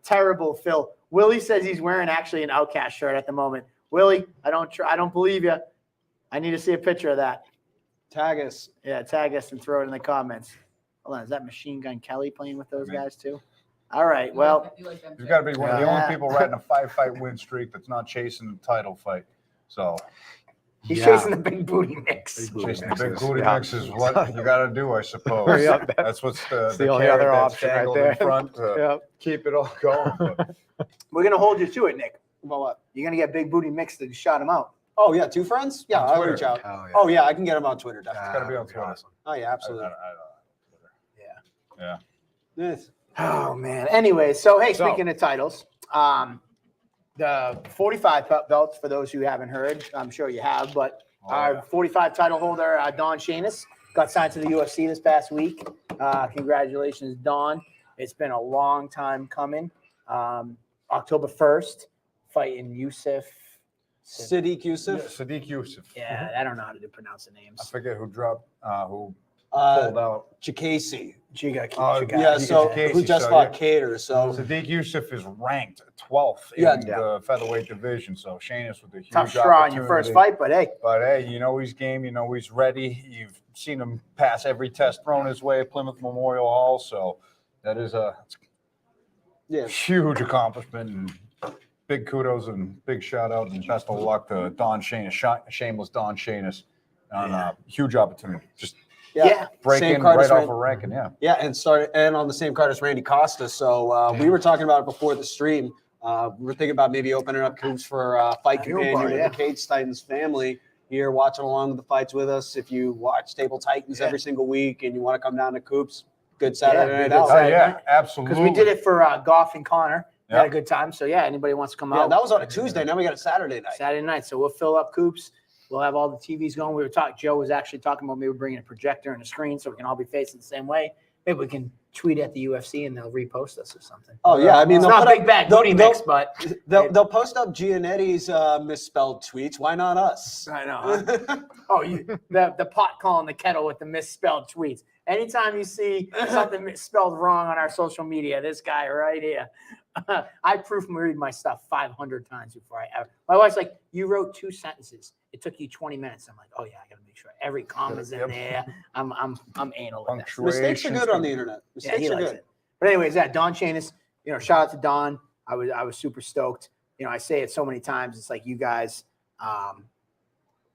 Speaker 4: Terrible, Phil. Willie says he's wearing actually an Outcast shirt at the moment. Willie, I don't believe you. I need to see a picture of that.
Speaker 6: Tag us.
Speaker 4: Yeah, tag us and throw it in the comments. Hold on, is that Machine Gun Kelly playing with those guys too? All right, well,
Speaker 7: I do like them
Speaker 5: You've
Speaker 7: too.
Speaker 5: got to be one of the
Speaker 4: Yeah.
Speaker 5: only people riding a 5-fight win streak that's not chasing the title fight. So
Speaker 4: he's
Speaker 3: Yeah.
Speaker 4: chasing the big booty mix.
Speaker 3: Big booty
Speaker 5: chasing the big
Speaker 3: mixes,
Speaker 5: booty
Speaker 3: yeah.
Speaker 5: mix is what you got to do, I suppose.
Speaker 3: Yeah,
Speaker 5: That's what's
Speaker 3: that's
Speaker 5: the
Speaker 3: the only
Speaker 5: carrot
Speaker 3: other
Speaker 5: that's
Speaker 3: option right
Speaker 5: dangled
Speaker 3: there.
Speaker 5: in front to
Speaker 3: Yep.
Speaker 5: keep it all going. But
Speaker 4: We're gonna hold you to it, Nick.
Speaker 6: About what?
Speaker 4: You're gonna get big booty mix to shot him out.
Speaker 6: Oh, yeah, two friends? Yeah,
Speaker 5: On
Speaker 6: I'll
Speaker 5: Twitter.
Speaker 6: reach out.
Speaker 3: Hell yeah.
Speaker 6: Oh, yeah, I can get them on Twitter. Definitely.
Speaker 5: gotta be on
Speaker 3: That'd
Speaker 5: Twitter.
Speaker 3: awesome.
Speaker 6: Oh, yeah, absolutely.
Speaker 5: Yeah.
Speaker 6: Yes.
Speaker 4: Oh man. Anyway, so hey,
Speaker 3: So-
Speaker 4: speaking of titles, the 45 belts for those who haven't heard, I'm sure you have, but
Speaker 5: Oh,
Speaker 4: our
Speaker 5: yeah.
Speaker 4: 45 title holder, Don Shanis, got signed to the UFC this past week. Congratulations, Don. It's been a long time coming. October 1st, fighting Yusuf.
Speaker 6: Sadiq Yusuf.
Speaker 5: Sadiq Yusuf.
Speaker 4: Yeah, I don't know how to pronounce the
Speaker 5: I
Speaker 4: names.
Speaker 5: forget who dropped, who
Speaker 6: Uh,
Speaker 5: pulled out.
Speaker 6: Chikasi.
Speaker 4: Giga,
Speaker 5: Oh,
Speaker 4: Giga.
Speaker 6: Yeah,
Speaker 5: Giga
Speaker 6: so
Speaker 5: Chikasi,
Speaker 6: who just
Speaker 5: so,
Speaker 6: fought
Speaker 5: yeah.
Speaker 6: Cater. So
Speaker 5: Sadiq Yusuf is ranked 12th in
Speaker 6: Yeah.
Speaker 5: the featherweight division. So Shayna's with a huge
Speaker 4: Tough straw in your first
Speaker 5: opportunity.
Speaker 4: fight, but hey,
Speaker 5: But hey, you know he's game. You know he's ready. You've seen him pass every test thrown his way at Plymouth Memorial Hall. So that is a
Speaker 6: yeah,
Speaker 5: huge accomplishment and big kudos and big shout out and best of luck to Don Shanis, shameless Don Shanis on a huge opportunity. Just
Speaker 4: Yeah.
Speaker 5: breaking
Speaker 6: Same card
Speaker 5: right
Speaker 6: as
Speaker 5: off
Speaker 6: Randy.
Speaker 5: a ranking. Yeah.
Speaker 6: Yeah, and on the same card as Randy Costa. So we were talking about it before the stream. We were thinking about maybe opening up coops for Fight Companion with the Cage Titans family here, watching along with the fights with us. If you watch Table Titans every single week and you want to come down to coops, good Saturday night out.
Speaker 5: Oh yeah, absolutely.
Speaker 4: Because we did it for Goff and Connor. We
Speaker 5: Yeah.
Speaker 4: had a good time. So yeah, anybody wants to come
Speaker 6: Yeah,
Speaker 4: out.
Speaker 6: that was on a Tuesday. Now we got a Saturday night.
Speaker 4: Saturday night. So we'll fill up coops. We'll have all the TVs going. We were talking. Joe was actually talking about maybe bringing a projector and a screen so we can all be facing the same way. Maybe we can tweet at the UFC and they'll repost us or something.
Speaker 6: Oh yeah, I mean
Speaker 4: It's
Speaker 6: they'll
Speaker 4: not
Speaker 6: put
Speaker 4: big bad
Speaker 6: they'll-
Speaker 4: booty
Speaker 6: they'll-
Speaker 4: mix, but
Speaker 6: They'll post up Gianetti's misspelled tweets. Why not us?
Speaker 4: I know. Huh? Oh, the pot calling the kettle with the misspelled tweets. Anytime you see something misspelled wrong on our social media, this guy right here. I proofread my stuff 500 times before I ever. My wife's like, "You wrote 2 sentences. It took you 20 minutes." I'm like, "Oh yeah, I got to make sure every comma's in there." I'm anal with that.
Speaker 6: Mistakes are good on the internet.
Speaker 4: Yeah,
Speaker 6: Mistakes
Speaker 4: he
Speaker 6: are
Speaker 4: likes
Speaker 6: good.
Speaker 4: it. But anyways, Don Chanis, shout out to Don. I was super stoked. I say it so many times. It's like you guys.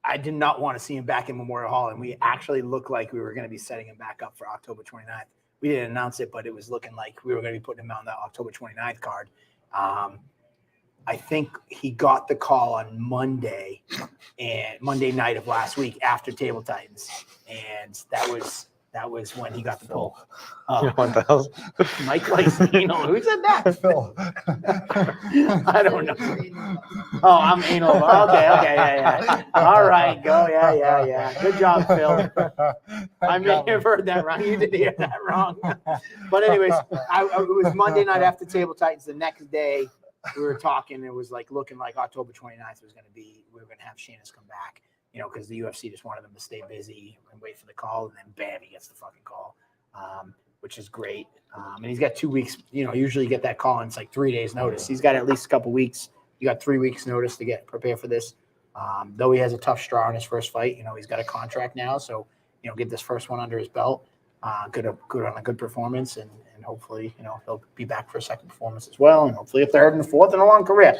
Speaker 4: I did not want to see him back in Memorial Hall, and we actually looked like we were going to be setting him back up for October 29th. We didn't announce it, but it was looking like we were going to be putting him on the October 29th card. I think he got the call on Monday night of last week after Table Titans, and that was when he got the pull.
Speaker 3: What the hell?
Speaker 4: Mike likes, who said that?
Speaker 5: Phil.
Speaker 4: I don't know. Oh, I'm anal. Okay, yeah. All right, go. Yeah. Good job, Phil. I may have heard that wrong. You did hear that wrong. But anyways, it was Monday night after Table Titans. The next day, we were talking. It was looking like October 29th was going to be. We were going to have Shannis come back. Because the UFC just wanted them to stay busy and wait for the call, and then bam, he gets the fucking call, which is great. And he's got 2 weeks. Usually you get that call and it's like 3 days notice. He's got at least a couple weeks. You got 3 weeks notice to get prepared for this. Though he has a tough straw in his first fight, he's got a contract now, so get this first one under his belt. Good on a good performance, and hopefully he'll be back for a second performance as well, and hopefully if they're heard in the fourth in a long career.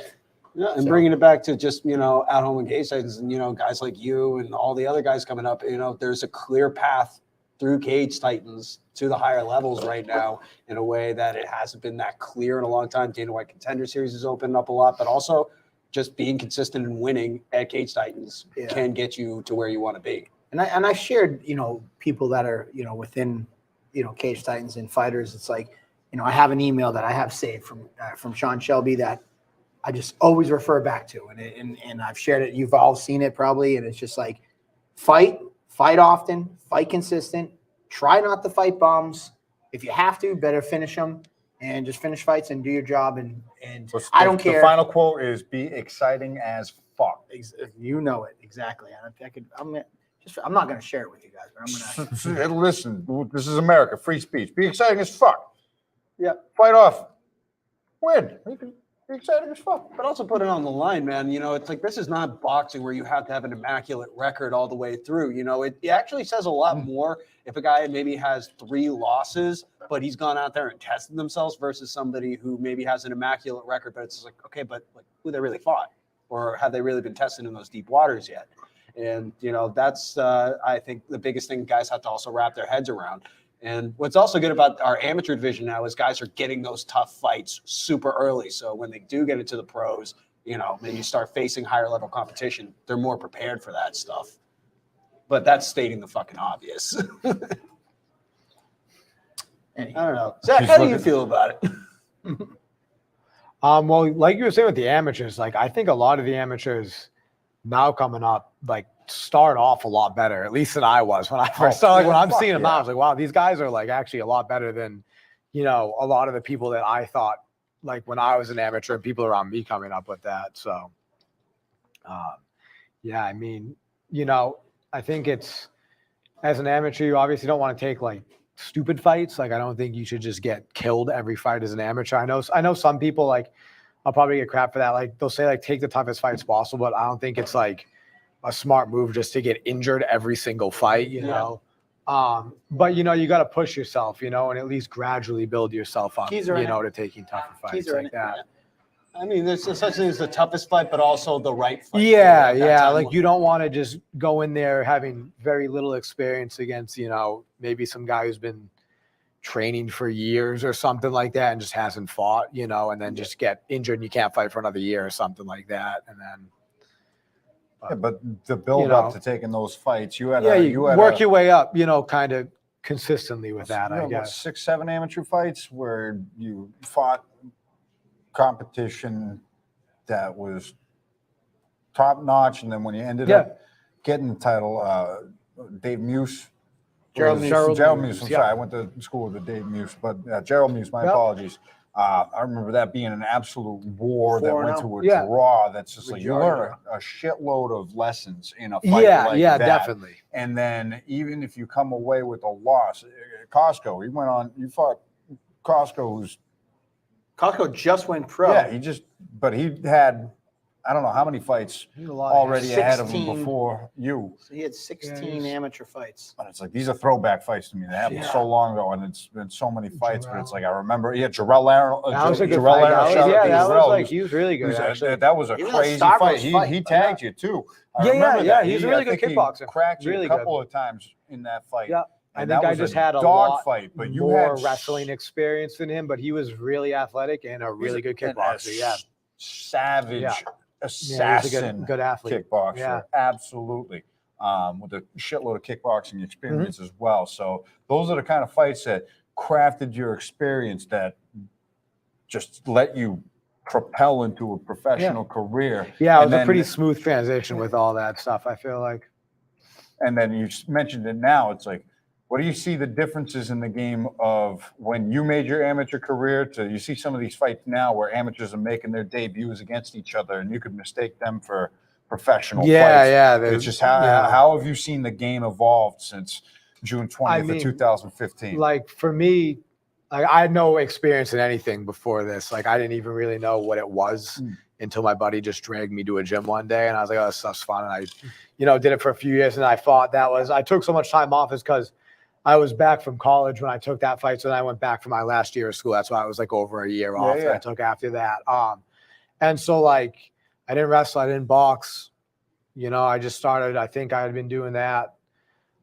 Speaker 6: Yeah, and bringing it back to just, at home and Cage Titans and, guys like you and all the other guys coming up, there's a clear path through Cage Titans to the higher levels right now in a way that it hasn't been that clear in a long time. Dana White Contender Series has opened up a lot, but also just being consistent and winning at Cage Titans can get you to where you want to be.
Speaker 4: And I shared, people that are, within, Cage Titans and fighters. It's like, I have an email that I have saved from Sean Shelby that I just always refer back to, and I've shared it. You've all seen it probably, and it's just like, fight often, fight consistent, try not to fight bums. If you have to, better finish them, and just finish fights and do your job. And I don't care.
Speaker 5: The final quote is, "Be exciting as fuck."
Speaker 4: You know it exactly. I'm not going to share it with you guys, but I'm going to.
Speaker 5: Listen, this is America, free speech. Be exciting as fuck.
Speaker 6: Yeah,
Speaker 5: fight off, win. Be exciting as fuck.
Speaker 6: But also put it on the line, man. It's like, this is not boxing where you have to have an immaculate record all the way through. It actually says a lot more if a guy maybe has 3 losses, but he's gone out there and tested themselves versus somebody who maybe has an immaculate record, but it's like, okay, but who they really fought, or have they really been tested in those deep waters yet? And, that's, I think, the biggest thing guys have to also wrap their heads around. And what's also good about our amateur division now is guys are getting those tough fights super early. So when they do get into the pros, maybe start facing higher level competition, they're more prepared for that stuff. But that's stating the fucking obvious. I don't know. Zach, how do you feel about it?
Speaker 3: Well, like you were saying with the amateurs, I think a lot of the amateurs now coming up, start off a lot better, at least than I was when I first started. When I'm seeing them now, I was like, wow, these guys are actually a lot better than, a lot of the people that I thought, when I was an amateur and people around me coming up with that. So, yeah, I mean, I think it's, as an amateur, you obviously don't want to take stupid fights. I don't think you should just get killed every fight as an amateur. I know some people I'll probably get crap for that. They'll say take the toughest fights possible, but I don't think it's a smart move just to get injured every single fight, you know. But you got to push yourself, and at least gradually build yourself up, to taking tougher fights like that.
Speaker 6: I mean, there's such thing as the toughest fight, but also the right fight.
Speaker 3: Yeah,
Speaker 6: At that
Speaker 3: yeah.
Speaker 6: time.
Speaker 3: Like you don't want to just go in there having very little experience against, maybe some guy who's been training for years or something like that and just hasn't fought, and then just get injured and you can't fight for another year or something like that. And then
Speaker 5: Yeah, but the build up to taking those fights, you had
Speaker 3: you work your way up, kind of consistently with that, I guess.
Speaker 5: 6, 7 amateur fights where you fought competition that was top notch, and then when you ended up getting the title, Dave Muse.
Speaker 4: Gerald Muse.
Speaker 5: Gerald Muse. I'm sorry, I went to school with Dave Muse, but Gerald Muse. My apologies. I remember that being an absolute war that went to a draw. That's just like you learn a shitload of lessons in a fight like that.
Speaker 3: Definitely.
Speaker 5: And then even if you come away with a loss, Costco, you fought Costco,
Speaker 4: Costco just went pro.
Speaker 5: Yeah, he had, I don't know how many fights already ahead of him before you.
Speaker 4: So he had 16 amateur fights.
Speaker 5: But it's like, these are throwback fights to me. They happened so long ago, and it's been so many fights. But it's like, I remember, Jarrell Aaron.
Speaker 3: That was a good fight. He was really good.
Speaker 5: That was a crazy fight. He tagged you too.
Speaker 3: He's a really good kickboxer.
Speaker 5: Cracked you a couple of times in that fight.
Speaker 3: Yeah.
Speaker 5: And
Speaker 3: I think I just had a lot
Speaker 5: fight, but you
Speaker 3: more
Speaker 5: had
Speaker 3: wrestling experience than him, but he was really athletic and a really good kickboxer.
Speaker 5: Savage. Assassin,
Speaker 3: he's a good athlete.
Speaker 5: Kickboxer, absolutely, with a shitload of kickboxing experience as well. So those are the kind of fights that crafted your experience, that just let you propel into a professional career.
Speaker 3: Yeah, it was a pretty smooth transition with all that stuff, I feel like.
Speaker 5: And then you mentioned it now. It's like, what do you see the differences in the game of when you made your amateur career to you see some of these fights now where amateurs are making their debuts against each other and you could mistake them for professional fights?
Speaker 3: Yeah.
Speaker 5: It's just how have you seen the game evolved since June 20th of 2015?
Speaker 3: Like for me, like I had no experience in anything before this. Like I didn't even really know what it was until my buddy just dragged me to a gym one day and I was like, oh, this stuff's fun. And I, did it for a few years and I thought I took so much time off is because I was back from college when I took that fight. So then I went back for my last year of school. That's why I was like over a year off that I took after that. And so like, I didn't wrestle, I didn't box, I just started, I think I had been doing that.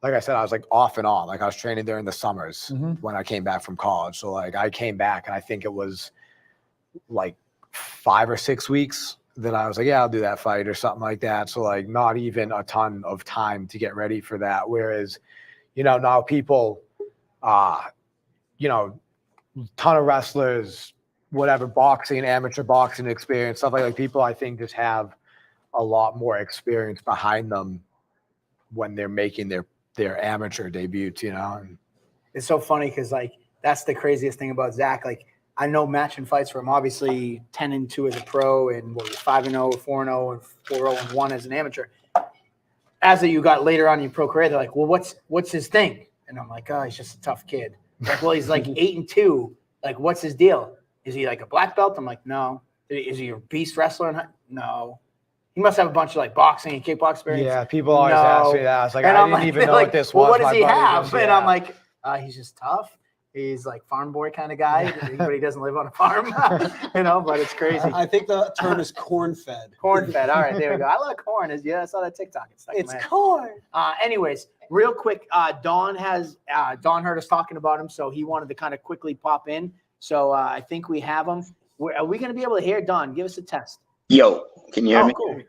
Speaker 3: Like I said, I was like off and on, like I was training during the summers when I came back from college. So like I came back and I think it was like 5 or 6 weeks that I was like, yeah, I'll do that fight or something like that. So like not even a ton of time to get ready for that. Whereas, now people, ton of wrestlers, whatever, boxing, amateur boxing experience, stuff like people I think just have a lot more experience behind them when they're making their amateur debuts, And
Speaker 4: it's so funny because like that's the craziest thing about Zach. Like I know matching fights for him, obviously 10-2 as a pro and 5-0, 4-0, and 4-0-1 as an amateur. As you got later on in your pro career, they're like, well, what's his thing? And I'm like, oh, he's just a tough kid. Like, well, he's like 8-2. Like, what's his deal? Is he like a black belt? I'm like, no. Is he a beast wrestler? No. He must have a bunch of like boxing and kickbox experience.
Speaker 3: Yeah, people always ask me that. I was like,
Speaker 4: and
Speaker 3: I didn't even know what this was.
Speaker 4: What does he have? And I'm like, he's just tough. He's like farm boy kind of guy, but he doesn't live on a farm, but it's crazy.
Speaker 6: I think the term is corn fed.
Speaker 4: Corn fed. All right, there we go. I love corn. I saw that TikTok.
Speaker 6: It's corn.
Speaker 4: Anyways, real quick, Don heard us talking about him, so he wanted to kind of quickly pop in. So I think we have him. Are we going to be able to hear Don? Give us a test.
Speaker 8: Yo, can you hear me?
Speaker 4: Cool.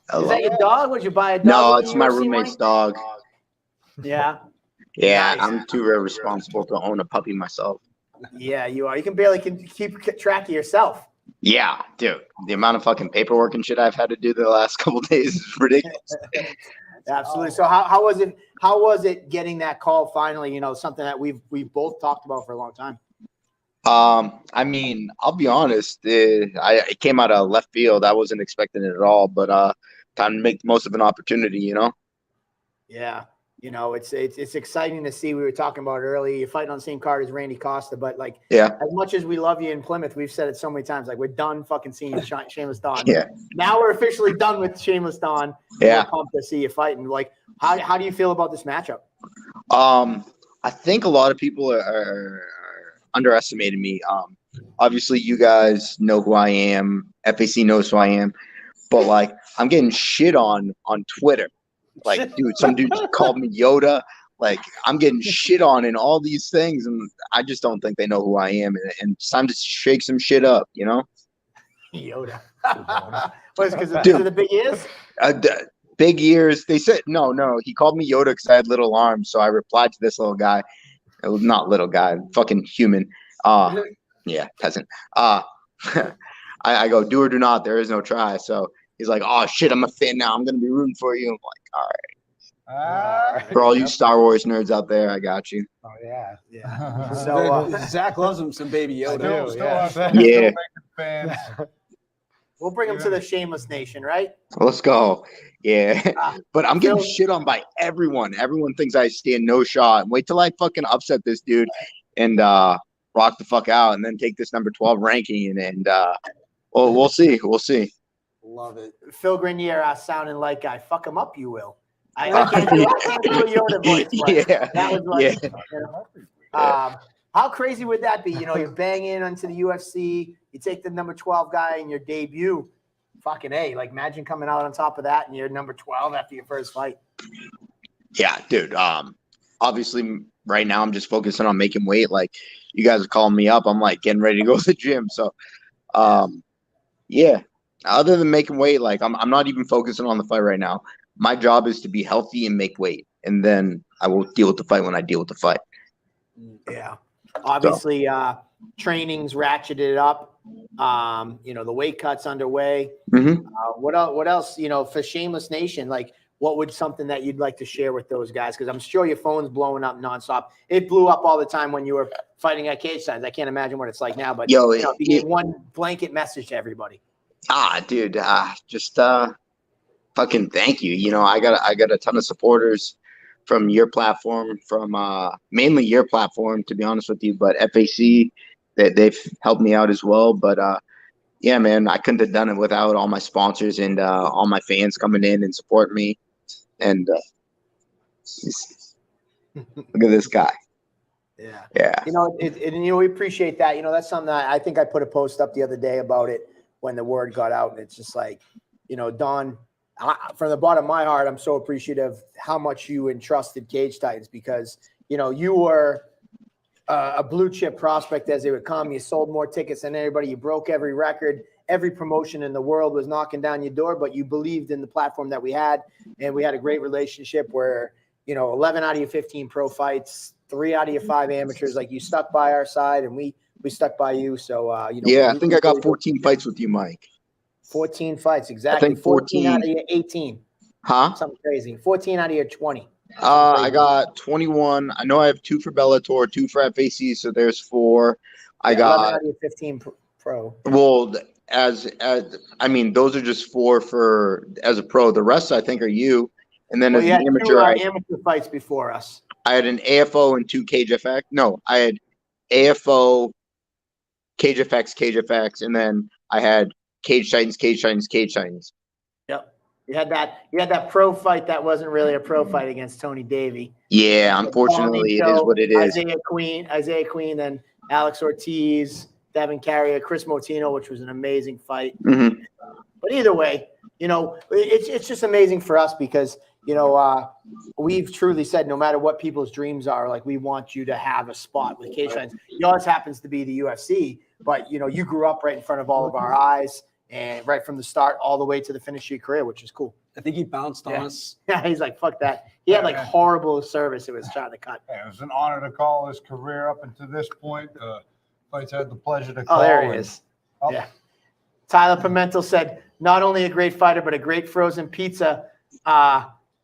Speaker 8: Hello.
Speaker 4: Is that your dog? Would you buy a dog?
Speaker 8: No, it's my roommate's dog.
Speaker 4: Yeah.
Speaker 8: Yeah,
Speaker 4: Nice.
Speaker 8: I'm too irresponsible to own a puppy myself.
Speaker 4: Yeah, you are. You can barely keep track of yourself.
Speaker 8: Yeah, dude. The amount of fucking paperwork and shit I've had to do the last couple of days is ridiculous.
Speaker 4: Absolutely. So how was it? How was it getting that call finally? Something that we've both talked about for a long time.
Speaker 8: I mean, I'll be honest. It came out of left field. I wasn't expecting it at all, but time to make the most of an opportunity.
Speaker 4: Yeah. It's exciting to see. We were talking about it earlier. You're fighting on the same card as Randy Costa, but like, as much as we love you in Plymouth, we've said it so many times. Like, we're done fucking seeing Shameless Don.
Speaker 8: Yeah.
Speaker 4: Now we're officially done with Shameless Don.
Speaker 8: Yeah.
Speaker 4: We're pumped to see you fighting. Like, how do you feel about this matchup?
Speaker 8: I think a lot of people are underestimating me. obviously you guys know who I am. FAC knows who I am. But like, I'm getting shit on Twitter. Like, dude, some dude called me Yoda. Like, I'm getting shit on in all these things, and I just don't think they know who I am. And it's time to shake some shit up, you know?
Speaker 4: Yoda. What is because
Speaker 8: Dude.
Speaker 4: of the big ears?
Speaker 8: Big ears. They said no. He called me Yoda because I had little arms. So I replied to this little guy. It was not little guy, fucking human. Yeah, peasant. I go, do or do not. There is no try. So he's like, oh shit, I'm a fan now. I'm gonna be rooting for you. I'm like, all right. For all you Star Wars nerds out there, I got you.
Speaker 3: Oh yeah.
Speaker 4: Yeah. So
Speaker 6: Zach loves him some Baby Yoda.
Speaker 8: Yeah.
Speaker 5: Fans.
Speaker 4: we'll bring him to the Shameless Nation, right?
Speaker 8: Let's go. Yeah. But I'm getting
Speaker 4: Phil-
Speaker 8: shit on by everyone. Everyone thinks I stand no shot. Wait till I fucking upset this dude and rock the fuck out and then take this number 12 ranking and well, we'll see. We'll see.
Speaker 6: Love it.
Speaker 4: Phil Grenier sounding like I fuck him up, you will. I can't do a Yoda voice, but
Speaker 8: Yeah.
Speaker 4: that was like,
Speaker 8: Yeah.
Speaker 4: you know, how crazy would that be? You know, you're banging onto the UFC, you take the number 12 guy in your debut. Fucking A. Like, imagine coming out on top of that and you're number 12 after your first fight.
Speaker 8: Yeah, dude. Obviously right now I'm just focusing on making weight. Like you guys are calling me up. I'm like getting ready to go to the gym. So yeah. Other than making weight, like I'm not even focusing on the fight right now. My job is to be healthy and make weight. And then I will deal with the fight when I deal with the fight.
Speaker 4: Yeah. Obviously, training's ratcheted up. You know, the weight cut's underway.
Speaker 8: Mm-hmm.
Speaker 4: What else, you know, for Shameless Nation, like what would something that you'd like to share with those guys? Because I'm sure your phone's blowing up nonstop. It blew up all the time when you were fighting at cage signs. I can't imagine what it's like now, but
Speaker 8: Yo,
Speaker 4: you know, if you gave one blanket message to everybody.
Speaker 8: Dude, just fucking thank you. You know, I got a ton of supporters from your platform, from mainly your platform, to be honest with you, but FAC, they've helped me out as well. But yeah, man, I couldn't have done it without all my sponsors and all my fans coming in and support me. And look at this guy.
Speaker 4: Yeah.
Speaker 8: Yeah.
Speaker 4: You know, you know, we appreciate that. You know, that's something that I think I put a post up the other day about it when the word got out. And it's just like, you know, Don, from the bottom of my heart, I'm so appreciative how much you entrusted Cage Titans because, you know, you were a blue chip prospect as they would come. You sold more tickets than anybody. You broke every record. Every promotion in the world was knocking down your door, but you believed in the platform that we had. And we had a great relationship where, you know, 11 out of your 15 pro fights, 3 out of your 5 amateurs, like you stuck by our side and we stuck by you. So, you know,
Speaker 8: Yeah, I think I got 14 fights with you, Mike.
Speaker 4: 14 fights, exactly.
Speaker 8: I think
Speaker 4: 14 out of your 18.
Speaker 8: Huh?
Speaker 4: Something crazy. 14 out of your 20.
Speaker 8: I got 21. I know I have 2 for Bellator, 2 for FAC, so there's 4. I
Speaker 4: 11
Speaker 8: got
Speaker 4: out of your 15 pro.
Speaker 8: well as I mean, those are just 4 for as a pro. The rest I think are you. And then
Speaker 4: Well,
Speaker 8: as
Speaker 4: you
Speaker 8: an
Speaker 4: had
Speaker 8: amateur,
Speaker 4: 2
Speaker 8: I
Speaker 4: amateur fights before us.
Speaker 8: had an AFO and 2 KGFX. No, I had AFO, KGFX, and then I had Cage Titans.
Speaker 4: Yep. You had that pro fight that wasn't really a pro fight against Tony Davey.
Speaker 8: Yeah, unfortunately, it is what it is.
Speaker 4: Isaiah Queen, then Alex Ortiz, Devin Carrier, Chris Motino, which was an amazing fight.
Speaker 8: Mm-hmm.
Speaker 4: But either way, you know, it's just amazing for us because, you know, we've truly said no matter what people's dreams are, like we want you to have a spot with Cage Titans. Yours happens to be the UFC, but, you know, you grew up right in front of all of our eyes and right from the start all the way to the finish of your career, which is cool.
Speaker 6: I think he bounced on us.
Speaker 4: Yeah, he's like, fuck that. He had like horrible service. It was trying to cut.
Speaker 5: Yeah, it was an honor to call his career up until this point. Fights I had the pleasure to call.
Speaker 4: Oh, there he is.
Speaker 5: Oh.
Speaker 4: Yeah. Tyler Pimentel said, not only a great fighter, but a great frozen pizza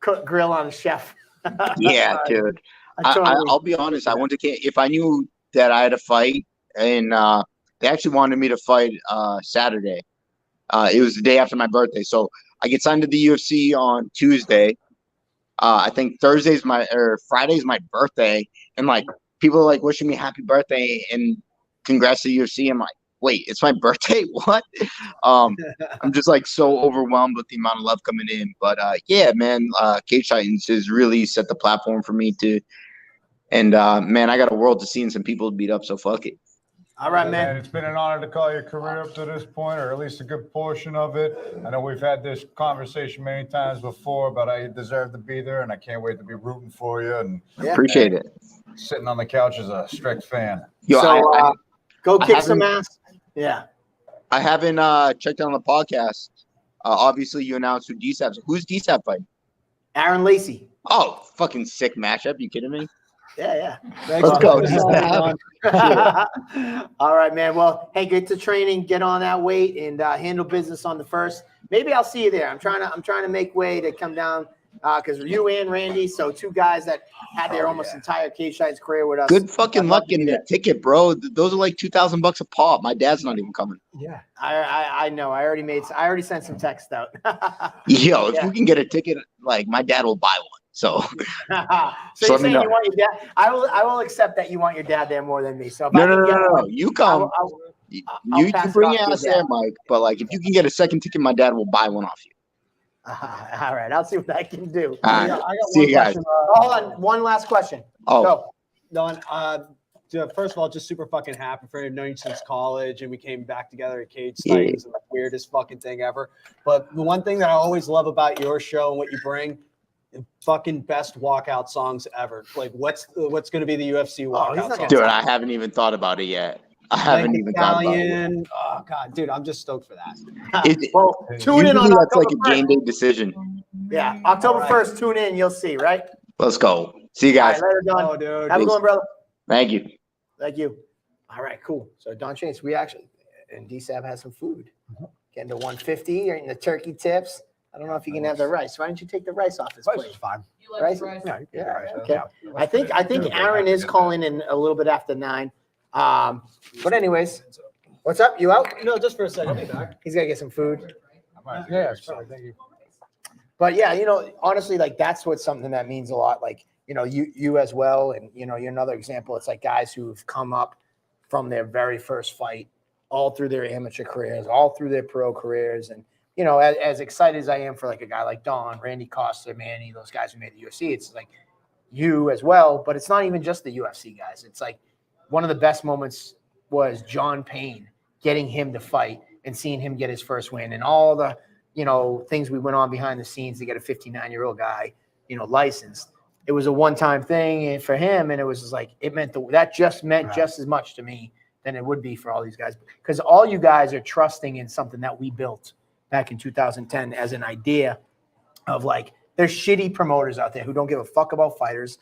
Speaker 4: cook grill on the chef.
Speaker 8: Yeah, dude. I'll be honest. I went to if I knew that I had a fight, and they actually wanted me to fight Saturday. It was the day after my birthday, so I get signed to the UFC on Tuesday. I think Friday's my birthday, and like people are like wishing me happy birthday and congrats to the UFC. I'm like, wait, it's my birthday? What? I'm just like so overwhelmed with the amount of love coming in. But yeah, man, Cage Titans has really set the platform for me to. And man, I got a world to see and some people to beat up. So fuck it.
Speaker 4: All right,
Speaker 5: And
Speaker 4: man.
Speaker 5: it's been an honor to call your career up to this point, or at least a good portion of it. I know we've had this conversation many times before, but I deserve to be there, and I can't wait to be rooting for you and
Speaker 8: Appreciate it.
Speaker 5: sitting on the couch as a strict fan.
Speaker 8: Yo,
Speaker 4: So go
Speaker 8: I
Speaker 4: kick some
Speaker 8: haven't-
Speaker 4: ass. Yeah.
Speaker 8: I haven't checked on the podcast. Obviously, you announced who DSAP's. Who's DSAP fighting?
Speaker 4: Aaron Lacey.
Speaker 8: Oh, fucking sick matchup. You kidding me?
Speaker 4: Yeah,
Speaker 8: Let's go. DSAP.
Speaker 4: yeah. All right, man. Well, hey, get to training, get on that weight, and handle business on the first. Maybe I'll see you there. I'm trying to make way to come down because you and Randy, so two guys that had their almost entire Cage Titans career with us.
Speaker 8: Good fucking
Speaker 4: I'd love
Speaker 8: luck
Speaker 4: to be
Speaker 8: getting
Speaker 4: there.
Speaker 8: that ticket, bro. Those are like $2,000 a pop. My dad's not even coming.
Speaker 3: Yeah.
Speaker 4: I know. I already sent some text out.
Speaker 8: Yo, if
Speaker 4: Yeah.
Speaker 8: we can get a ticket, like my dad will buy one. So
Speaker 4: So
Speaker 8: So
Speaker 4: you're
Speaker 8: let me
Speaker 4: saying
Speaker 8: know.
Speaker 4: you want your dad? I will accept that you want your dad there more than me. So if
Speaker 8: no,
Speaker 4: I
Speaker 8: no,
Speaker 4: can
Speaker 8: no,
Speaker 4: get
Speaker 8: no, no.
Speaker 4: one,
Speaker 8: You come.
Speaker 4: I'll
Speaker 8: You
Speaker 4: pass it
Speaker 8: bring
Speaker 4: off
Speaker 8: your
Speaker 4: to
Speaker 8: ass
Speaker 4: your
Speaker 8: there,
Speaker 4: dad.
Speaker 8: Mike. But like, if you can get a second ticket, my dad will buy one off you.
Speaker 4: all right, I'll see what I can do.
Speaker 8: All
Speaker 6: I
Speaker 8: right.
Speaker 6: got
Speaker 8: See
Speaker 6: one
Speaker 8: you guys.
Speaker 6: question.
Speaker 4: Hold on, one last question.
Speaker 8: Oh,
Speaker 4: Go.
Speaker 6: Don, first of all, just super fucking happy for you. I've known you since college, and we came back together at Cage
Speaker 8: Yeah.
Speaker 6: Titans, and the weirdest fucking thing ever. But the one thing that I always love about your show and what you bring, the fucking best walkout songs ever. Like, what's going to be the UFC
Speaker 4: he's
Speaker 6: walkout
Speaker 4: not
Speaker 6: song?
Speaker 4: gonna
Speaker 8: dude, I haven't even thought about it yet. I haven't even thought about it.
Speaker 6: Italian. Oh god, dude, I'm just stoked for that.
Speaker 4: Well, tune in on
Speaker 8: Usually that's like
Speaker 4: October
Speaker 8: a game
Speaker 4: 1st.
Speaker 8: day decision.
Speaker 4: Yeah, October
Speaker 6: All right.
Speaker 4: 1st. Tune in. You'll see. Right.
Speaker 8: Let's go. See you
Speaker 4: All
Speaker 8: guys.
Speaker 4: right, later, Don.
Speaker 6: Oh, dude.
Speaker 4: Have a good one, brother.
Speaker 8: Thank you.
Speaker 4: Thank you. All right, cool. So Don Chase, we actually and DSAB has some food. Getting to 150 or in the turkey tips. I don't know if you can have the rice. Why don't you take the rice off his
Speaker 3: Rice
Speaker 4: plate?
Speaker 3: is fine.
Speaker 7: You like
Speaker 4: Rice?
Speaker 7: rice?
Speaker 3: Yeah, you can
Speaker 4: Yeah,
Speaker 3: get rice.
Speaker 4: okay.
Speaker 3: Yeah.
Speaker 4: I think Aaron is calling in a little bit after 9. But anyways, what's up? You out?
Speaker 6: No, just for a second. I'll be back.
Speaker 4: He's gotta get some food.
Speaker 3: Yeah, it's perfect. Thank you.
Speaker 4: But yeah, honestly, like that's what's something that means a lot. Like, you as well, and you're another example. It's like guys who've come up from their very first fight, all through their amateur careers, all through their pro careers, and as excited as I am for like a guy like Don, Randy Costa, Manny, those guys who made the UFC, it's like you as well. But it's not even just the UFC guys. It's like one of the best moments was John Payne getting him to fight and seeing him get his first win, and all the things we went on behind the scenes to get a 59-year-old guy, licensed. It was a one-time thing for him, and it was just like it meant that just meant just as much to me than it would be for all these guys, because all you guys are trusting in something that we built back in 2010 as an idea of like there's shitty promoters out there who don't give a fuck about fighters.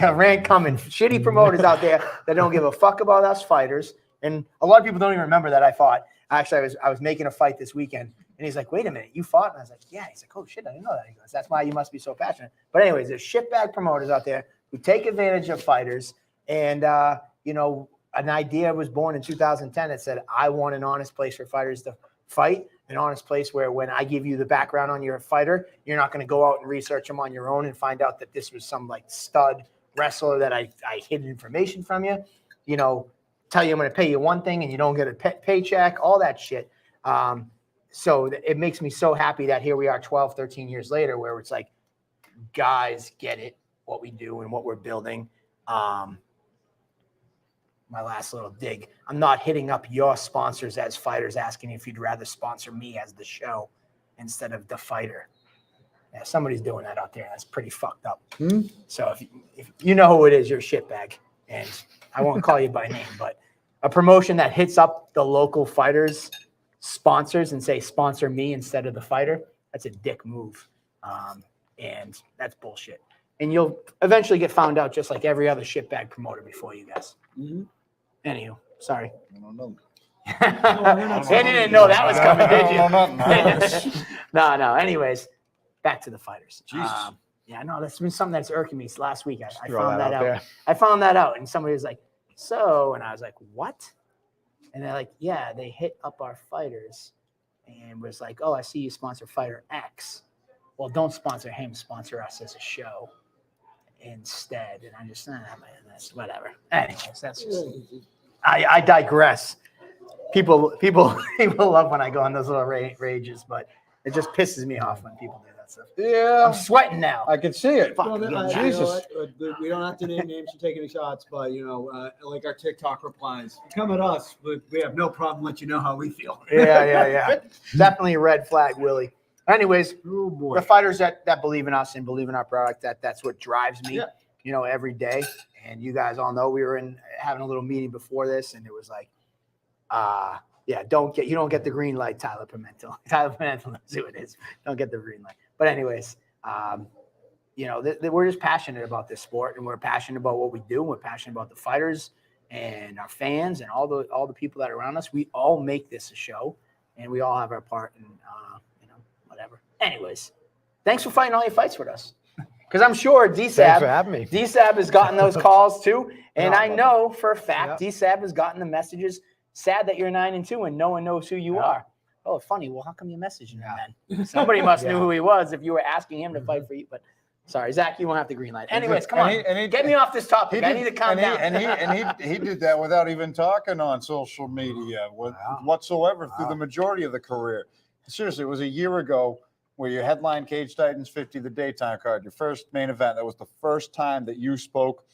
Speaker 4: Rant coming, shitty promoters out there that don't give a fuck about us fighters, and a lot of people don't even remember that I fought. Actually, I was making a fight this weekend. And he's like, wait a minute, you fought? And I was like, yeah. He's like, oh, shit, I didn't know that. He goes, that's why you must be so passionate. But anyways, there's shitbag promoters out there who take advantage of fighters. And, an idea was born in 2010 that said, I want an honest place for fighters to fight, an honest place where when I give you the background on your fighter, you're not going to go out and research them on your own and find out that this was some like stud wrestler that I hid information from you, tell you I'm going to pay you one thing and you don't get a paycheck, all that shit. So it makes me so happy that here we are 12, 13 years later, where it's like, guys get it, what we do and what we're building. My last little dig. I'm not hitting up your sponsors as fighters asking if you'd rather sponsor me as the show instead of the fighter. Yeah, somebody's doing that out there. That's pretty fucked up. So if you know who it is, you're a shitbag. And I won't call you by name, but a promotion that hits up the local fighters sponsors and say sponsor me instead of the fighter, that's a dick move, and that's bullshit, and you'll eventually get found out just like every other shitbag promoter before you guys. Anywho, sorry.
Speaker 5: I don't know.
Speaker 4: You didn't know that was coming, did you? No. Anyways, back to the fighters. Yeah, no, that's been something that's irking me last week. I found that out. I found that out, and somebody was like, so, and I was like, what? And they're like, yeah, they hit up our fighters and was like, oh, I see you sponsor fighter X. Well, don't sponsor him, sponsor us as a show instead. And I just, man, that's whatever. Anyways, that's just, I digress. People love when I go on those little rages, but it just pisses me off when people do that. stuff.
Speaker 5: Yeah,
Speaker 4: I'm sweating now.
Speaker 5: I can see it.
Speaker 4: Fuck,
Speaker 5: Jesus.
Speaker 6: We don't have to name names and take any shots, but like our TikTok replies, come at us, but we have no problem let you know how we feel.
Speaker 4: Yeah. Definitely a red flag, Willie. Anyways,
Speaker 6: Oh boy.
Speaker 4: the fighters that believe in us and believe in our product, that's what drives me, every day. And you guys all know we were having a little meeting before this, and it was like, you don't get the green light, Tyler Pimentel. Tyler Pimentel knows who it is. Don't get the green light. But anyways, we're just passionate about this sport, and we're passionate about what we do. And we're passionate about the fighters and our fans and all the people that are around us. We all make this a show, and we all have our part in whatever. Anyways, thanks for fighting all your fights with us. Because I'm sure
Speaker 3: Thanks for
Speaker 4: DSAB
Speaker 3: having me.
Speaker 4: has gotten those calls too. And
Speaker 3: No,
Speaker 4: I know for a fact
Speaker 3: Yep.
Speaker 4: DSAB has gotten the messages. Sad that you're 9-2 and no one knows who you are. Oh, funny. Well, how come you messaging him then? Somebody must knew who he was if you were asking him to fight for you. But sorry, Zach, you won't have the green light. Anyways, come on. Get me off this topic. I need to calm down.
Speaker 5: He did that without even talking on social media whatsoever through the majority of the career. Seriously, it was a year ago where you headlined Cage Titans 50, the daytime card, your first main event. That was the first time that you spoke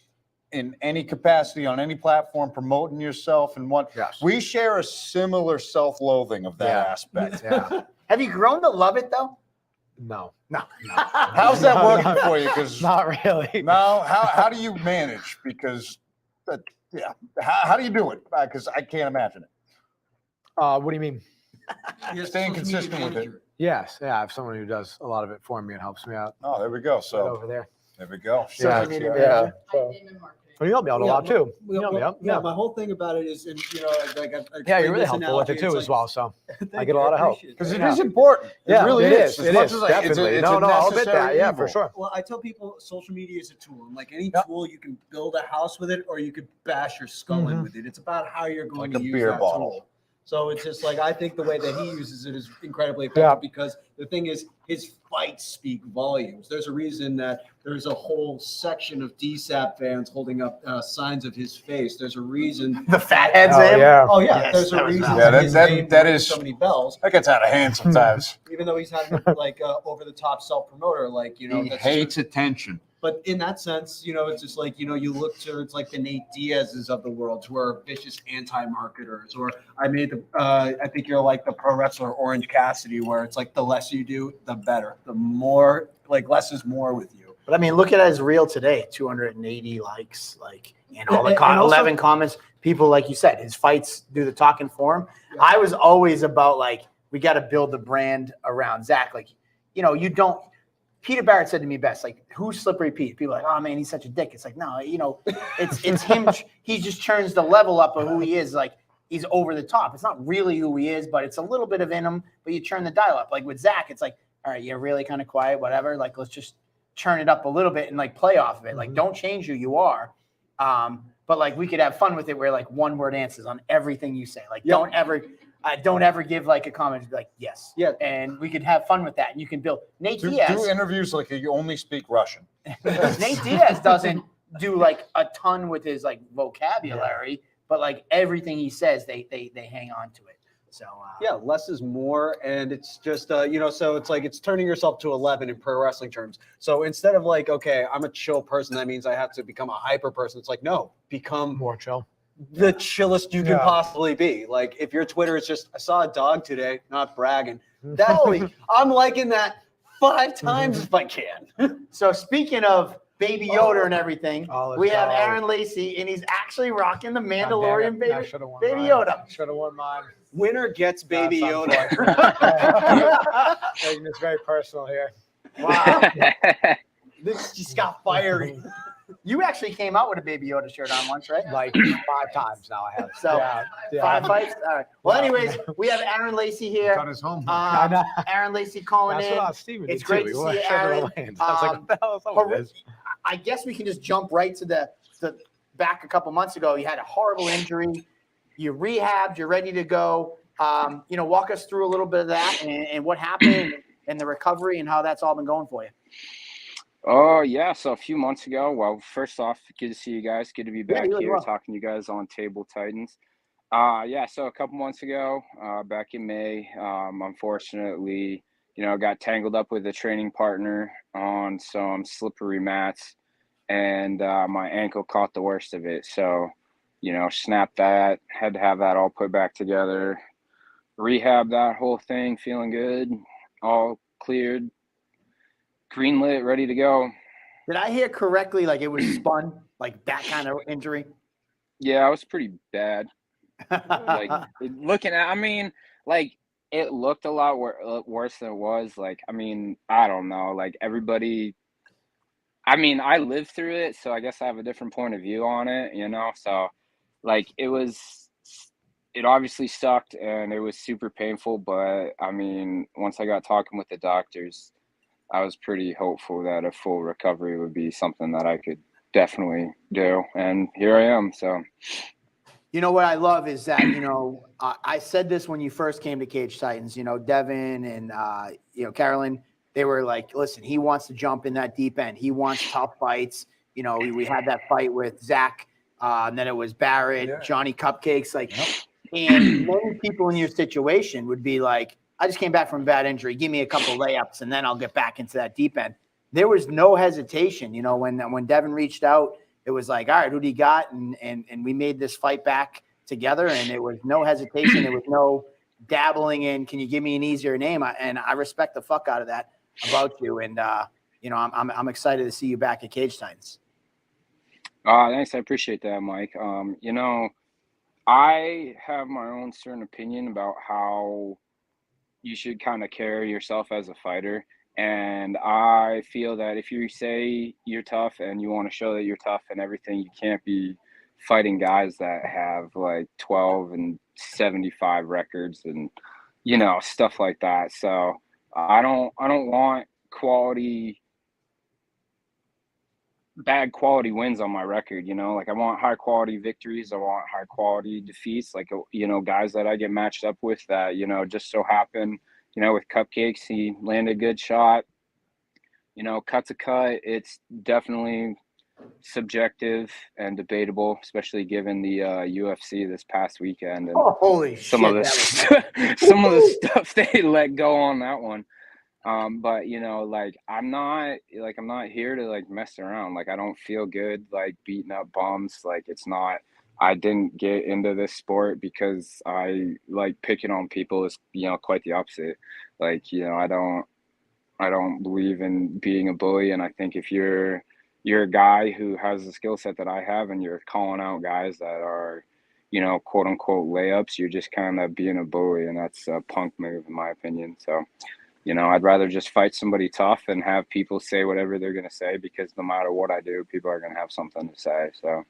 Speaker 5: in any capacity on any platform, promoting yourself and what.
Speaker 3: Yes.
Speaker 5: We share a similar self-loathing of that aspect.
Speaker 3: Yeah.
Speaker 4: Have you grown to love it though?
Speaker 3: No.
Speaker 5: How's that working for you? Because
Speaker 3: Not really.
Speaker 5: now, how do you manage? Because, how do you do it? Because I can't imagine it.
Speaker 3: What do you mean?
Speaker 5: Staying consistent with it.
Speaker 3: Yes. Yeah. I have someone who does a lot of it for me and helps me out
Speaker 5: Oh, there we go.
Speaker 3: right
Speaker 5: So
Speaker 3: over there.
Speaker 5: there we go.
Speaker 3: Yeah.
Speaker 4: Social media
Speaker 3: Yeah.
Speaker 4: manager.
Speaker 7: I am in marketing.
Speaker 3: Well, you help me out a lot too. You help me out.
Speaker 6: Yeah, my whole thing about it is, and like
Speaker 3: Yeah, you're really helpful with it too as well. So I get a lot of help.
Speaker 5: Because it is important.
Speaker 3: Yeah,
Speaker 5: it really
Speaker 3: it
Speaker 5: is.
Speaker 3: is.
Speaker 5: As
Speaker 3: It
Speaker 5: much
Speaker 3: is,
Speaker 5: as
Speaker 3: definitely.
Speaker 5: it's
Speaker 3: No,
Speaker 5: a
Speaker 3: I'll admit
Speaker 5: necessary
Speaker 3: that. Yeah,
Speaker 5: evil.
Speaker 3: for sure.
Speaker 6: Well, I tell people social media is a tool. And like any
Speaker 3: Yep.
Speaker 6: tool, you can build a house with it or you could bash your skull in with it. It's about how you're going
Speaker 5: Like
Speaker 6: to
Speaker 5: a
Speaker 6: use
Speaker 5: beer
Speaker 6: that
Speaker 5: bottle.
Speaker 6: tool. So it's just like I think the way that he uses it is incredibly effective
Speaker 3: Yeah.
Speaker 6: because the thing is his fights speak volumes. There's a reason that there's a whole section of DSAP fans holding up signs of his face. There's a reason.
Speaker 4: The fatheads
Speaker 3: Oh,
Speaker 4: in.
Speaker 3: yeah.
Speaker 6: Oh yeah,
Speaker 4: Yes,
Speaker 6: there's
Speaker 4: that
Speaker 6: a
Speaker 4: was
Speaker 6: reason
Speaker 4: nice.
Speaker 6: that his name
Speaker 5: that
Speaker 6: rings
Speaker 5: is-
Speaker 6: so many bells.
Speaker 5: That gets out of hand sometimes.
Speaker 6: Even though he's not like over the top self promoter, like
Speaker 5: He
Speaker 6: that's
Speaker 5: hates attention.
Speaker 6: But in that sense, it's just like, you look to, it's like the Nate Diaz's of the world who are vicious anti-marketers, or I think you're like the pro wrestler Orange Cassidy, where it's like the less you do, the better. The more, like less is more with you.
Speaker 4: But I mean, look at his reel today, 280 likes, and all the
Speaker 6: And also-
Speaker 4: 11 comments. People, like you said, his fights do the talking for him.
Speaker 6: Yeah.
Speaker 4: I was always about we got to build the brand around Zach. You don't. Peter Barrett said to me best, who's Slippery Pete? People are like, oh man, he's such a dick. It's like, no, it's him. He just turns the level up of who he is. He's over the top. It's not really who he is, but it's a little bit of in him. But you turn the dial up. Like with Zach, it's like, all right, you're really kind of quiet, whatever. Let's just turn it up a little bit and play off of it. Don't change who you are. But we could have fun with it where one word answers on everything you say. Don't ever give a comment and be like, yes.
Speaker 6: Yeah.
Speaker 4: And we could have fun with that. And you can build Nate
Speaker 5: Do
Speaker 4: Diaz.
Speaker 5: interviews like you only speak Russian.
Speaker 4: Nate Diaz doesn't do a ton with his vocabulary, but everything he says, they hang on to it. So
Speaker 6: Yeah, less is more, and it's just so it's like it's turning yourself to 11 in pro wrestling terms. So instead of okay, I'm a chill person, that means I have to become a hyper person. It's like, no, become
Speaker 3: More chill.
Speaker 6: the chillest you can
Speaker 3: Yeah.
Speaker 6: possibly be. If your Twitter is just, I saw a dog today, not bragging. I'm liking that 5 times if I can.
Speaker 4: So speaking of Baby Yoda and everything,
Speaker 3: Oh, let's
Speaker 4: we have
Speaker 3: go.
Speaker 4: Aaron Lacey, and he's actually rocking the Mandalorian
Speaker 3: God damn it. I
Speaker 4: Baby
Speaker 3: should've won
Speaker 4: Baby
Speaker 3: mine.
Speaker 4: Yoda.
Speaker 3: Should have won mine.
Speaker 6: Winner gets Baby
Speaker 3: That's
Speaker 6: Yoda.
Speaker 3: unfortunate. Taking this very personal here.
Speaker 4: Wow, this just got fiery. You actually came out with a Baby Yoda shirt on once, right?
Speaker 3: 5 times now I have.
Speaker 4: So,
Speaker 3: yeah.
Speaker 4: 5 fights. All right. Well, anyways, we have Aaron Lacey here.
Speaker 5: Got his home.
Speaker 4: Aaron Lacey calling
Speaker 3: That's
Speaker 4: in.
Speaker 3: what Steven
Speaker 4: It's
Speaker 3: did
Speaker 4: great
Speaker 3: too.
Speaker 4: to
Speaker 3: We went
Speaker 4: see
Speaker 3: straight to the
Speaker 4: Aaron.
Speaker 3: lanes. I was like, what the hell is up with this?
Speaker 4: I guess we can just jump right to the back a couple months ago. You had a horrible injury. You rehabbed. You're ready to go. Walk us through a little bit of that and what happened and the recovery and how that's all been going for you.
Speaker 9: Oh, yeah. So a few months ago, well, first off, good to see you guys. Good to be back
Speaker 4: you as
Speaker 9: here
Speaker 4: well.
Speaker 9: talking to you guys on Table Titans. So a couple months ago, back in May, unfortunately got tangled up with a training partner on some slippery mats, and my ankle caught the worst of it. So, snapped that, had to have that all put back together, rehab that whole thing, feeling good, all cleared, green lit, ready to go.
Speaker 4: Did I hear correctly? Like it was spun, like that kind of injury?
Speaker 9: Yeah, it was pretty bad. Like looking at, I mean, like it looked a lot worse than it was. Like, I mean, I don't know. Like everybody, I mean, I lived through it, so I guess I have a different point of view on it, So, like, it obviously sucked and it was super painful. But I mean, once I got talking with the doctors, I was pretty hopeful that a full recovery would be something that I could definitely do. And here I am. So,
Speaker 4: You know what I love is that, I said this when you first came to Cage Titans, Devin and, Carolyn, they were like, listen, he wants to jump in that deep end. He wants tough fights. We had that fight with Zach, and then it was Barrett, Johnny Cupcakes. Like, and many people in your situation would be like, I just came back from a bad injury. Give me a couple layups and then I'll get back into that deep end. There was no hesitation. When Devin reached out, it was like, all right, who do you got? And we made this fight back together, and it was no hesitation. There was no dabbling in, can you give me an easier name? And I respect the fuck out of that about you. And, I'm excited to see you back at Cage Titans.
Speaker 9: Thanks. I appreciate that, Mike. I have my own certain opinion about how you should kind of carry yourself as a fighter. And I feel that if you say you're tough and you want to show that you're tough and everything, you can't be fighting guys that have like 12 and 75 records and, stuff like that. So I don't want bad quality wins on my record, like I want high quality victories. I want high quality defeats, like, guys that I get matched up with that, just so happen, with Cupcakes, he landed a good shot, cut's a cut. It's definitely subjective and debatable, especially given the UFC this past weekend and
Speaker 4: holy
Speaker 9: some
Speaker 4: shit,
Speaker 9: of the some of the stuff they let go on that one. But like I'm not here to like mess around. Like I don't feel good like beating up bums. Like I didn't get into this sport because I like picking on people. Is quite the opposite. Like I don't believe in being a bully, and I think if you're a guy who has the skill set that I have and you're calling out guys that are quote unquote layups, you're just kind of being a bully, and that's a punk move in my opinion. So I'd rather just fight somebody tough and have people say whatever they're going to say, because no matter what I do, people are going to have something to say. So,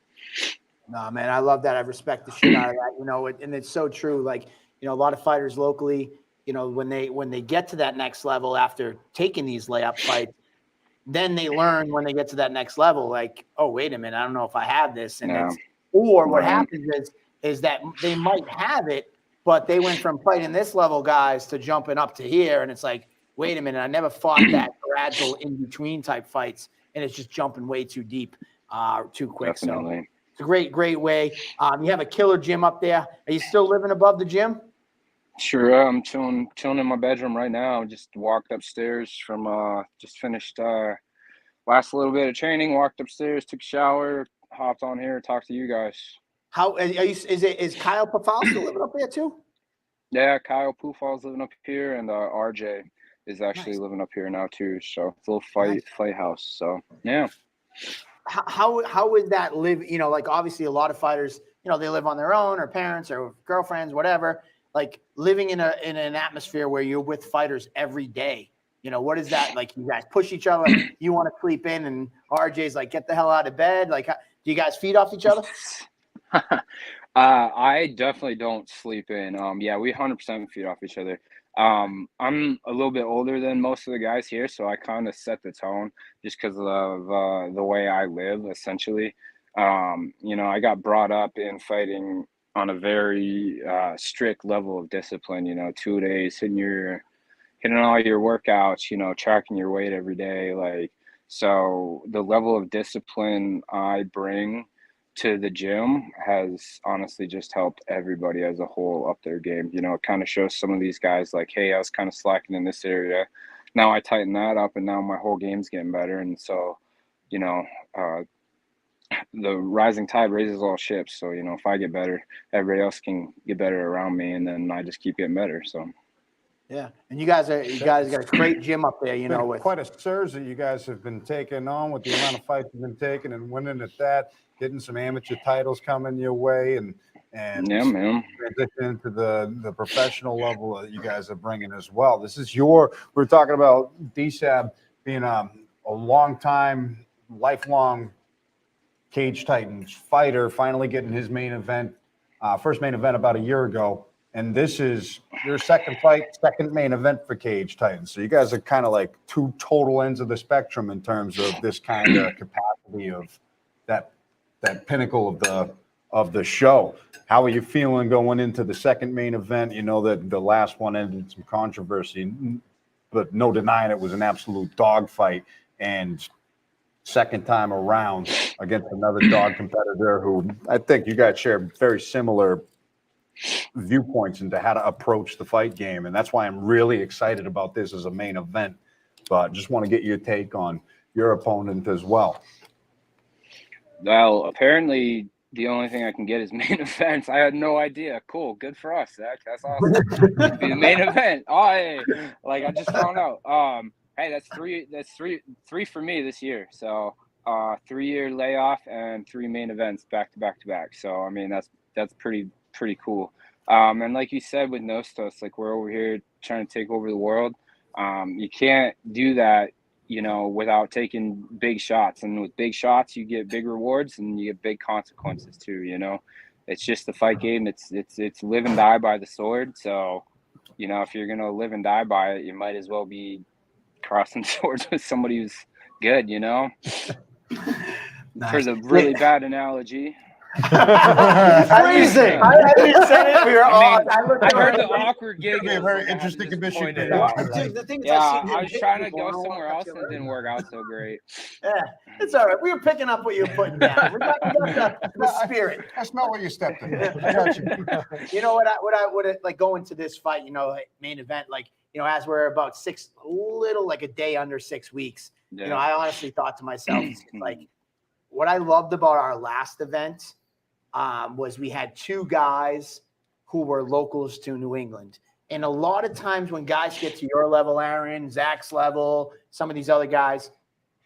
Speaker 4: no, man, I love that. I respect the shit out of that, and it's so true. Like, a lot of fighters locally, when they get to that next level after taking these layup fights, then they learn when they get to that next level, like, oh, wait a minute, I don't know if I have this. And what happens is that they might have it, but they went from fighting this level guys to jumping up to here. And it's like, wait a minute, I never fought that gradual in between type fights. And it's just jumping way too deep, too quick.
Speaker 9: Definitely.
Speaker 4: So it's a great way. You have a killer gym up there. Are you still living above the gym?
Speaker 9: Sure. I'm chilling in my bedroom right now. Just walked upstairs from, just finished, last little bit of training, walked upstairs, took a shower, hopped on here, talked to you guys.
Speaker 4: How are you? Is Kyle Pafal still living up there too?
Speaker 9: Yeah, Kyle Pufal's living up here, and RJ is actually living up here now too. So it's a little fight house. So yeah.
Speaker 4: How would that live? Like obviously a lot of fighters, they live on their own or parents or girlfriends, whatever. Like living in an atmosphere where you're with fighters every day. What is that like? You guys push each other. You want to sleep in, and RJ's like, get the hell out of bed. Like, do you guys feed off each other?
Speaker 9: I definitely don't sleep in. Yeah, we 100% feed off each other. I'm a little bit older than most of the guys here, so I kind of set the tone just because of the way I live, essentially. I got brought up in fighting on a very strict level of discipline, 2 days, hitting all your workouts, tracking your weight every day. Like, so the level of discipline I bring to the gym has honestly just helped everybody as a whole up their game. You know, it kind of shows some of these guys like, hey, I was kind of slacking in this area. Now I tighten that up, and now my whole game's getting better. And so, you know, the rising tide raises all ships. So, you know, if I get better, everybody else can get better around me, and then I just keep getting better. So.
Speaker 4: Yeah, and you guys got a great gym up there, you know. With
Speaker 5: quite a surge that you guys have been taking on with the amount of fights you've been taking and winning at that, getting some amateur titles coming your way, and
Speaker 9: yeah, man,
Speaker 5: transition to the professional level that you guys are bringing as well. This is we're talking about DSAB being a long time, lifelong Cage Titans fighter, finally getting his main event, first main event about a year ago. And this is your second fight, second main event for Cage Titans. So you guys are kind of like two total ends of the spectrum in terms of this kind of capacity of that pinnacle of the show. How are you feeling going into the second main event? You know that the last one ended in some controversy, but no denying it was an absolute dogfight. And second time around against another dog competitor who I think you guys share very similar viewpoints into how to approach the fight game, and that's why I'm really excited about this as a main event. But just want to get your take on your opponent as well.
Speaker 9: Well, apparently the only thing I can get is main events. I had no idea. Cool, good for us, Zach. That's awesome. Be the main event. Oh, hey, like I just found out. Hey, that's three for me this year. So 3-year layoff and 3 main events back to back. So I mean that's pretty cool. And like you said with Nostos, like we're over here trying to take over the world. You can't do that, you know, without taking big shots. And with big shots, you get big rewards and you get big consequences too. You know, it's just the fight game. It's live and die by the sword. So, you know, if you're gonna live and die by it, you might as well be crossing swords with somebody who's good. You know,
Speaker 4: Nice.
Speaker 9: For the really bad analogy.
Speaker 4: Freezing. I just said it. We were all.
Speaker 9: I heard the awkward giggle.
Speaker 5: It'll be a very interesting commission.
Speaker 6: Dude, the thing is,
Speaker 9: Yeah,
Speaker 6: I've seen
Speaker 9: I
Speaker 6: him
Speaker 9: was
Speaker 6: hit
Speaker 9: trying to
Speaker 6: people,
Speaker 9: go
Speaker 6: and I don't
Speaker 9: somewhere
Speaker 6: wanna
Speaker 9: else
Speaker 6: touch
Speaker 9: and it didn't work out so great.
Speaker 4: Yeah, it's all right. We were picking up what you were putting down. We got the spirit.
Speaker 5: That's not where you stepped in. I got you.
Speaker 4: You know what I would like going to this fight, you know, like main event, like, you know, as we're about like a day under 6 weeks,
Speaker 9: Yeah.
Speaker 4: you know, I honestly thought to myself, like, what I loved about our last event was we had 2 guys who were locals to New England. And a lot of times when guys get to your level, Aaron, Zach's level, some of these other guys,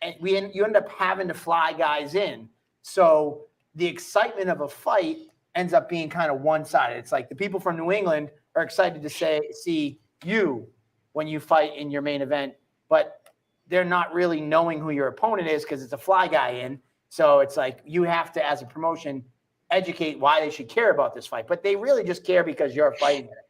Speaker 4: and you end up having to fly guys in. So the excitement of a fight ends up being kind of one-sided. It's like the people from New England are excited to see you when you fight in your main event, but they're not really knowing who your opponent is because it's a fly guy in. So it's like you have to, as a promotion, educate why they should care about this fight. But they really just care because you're fighting it.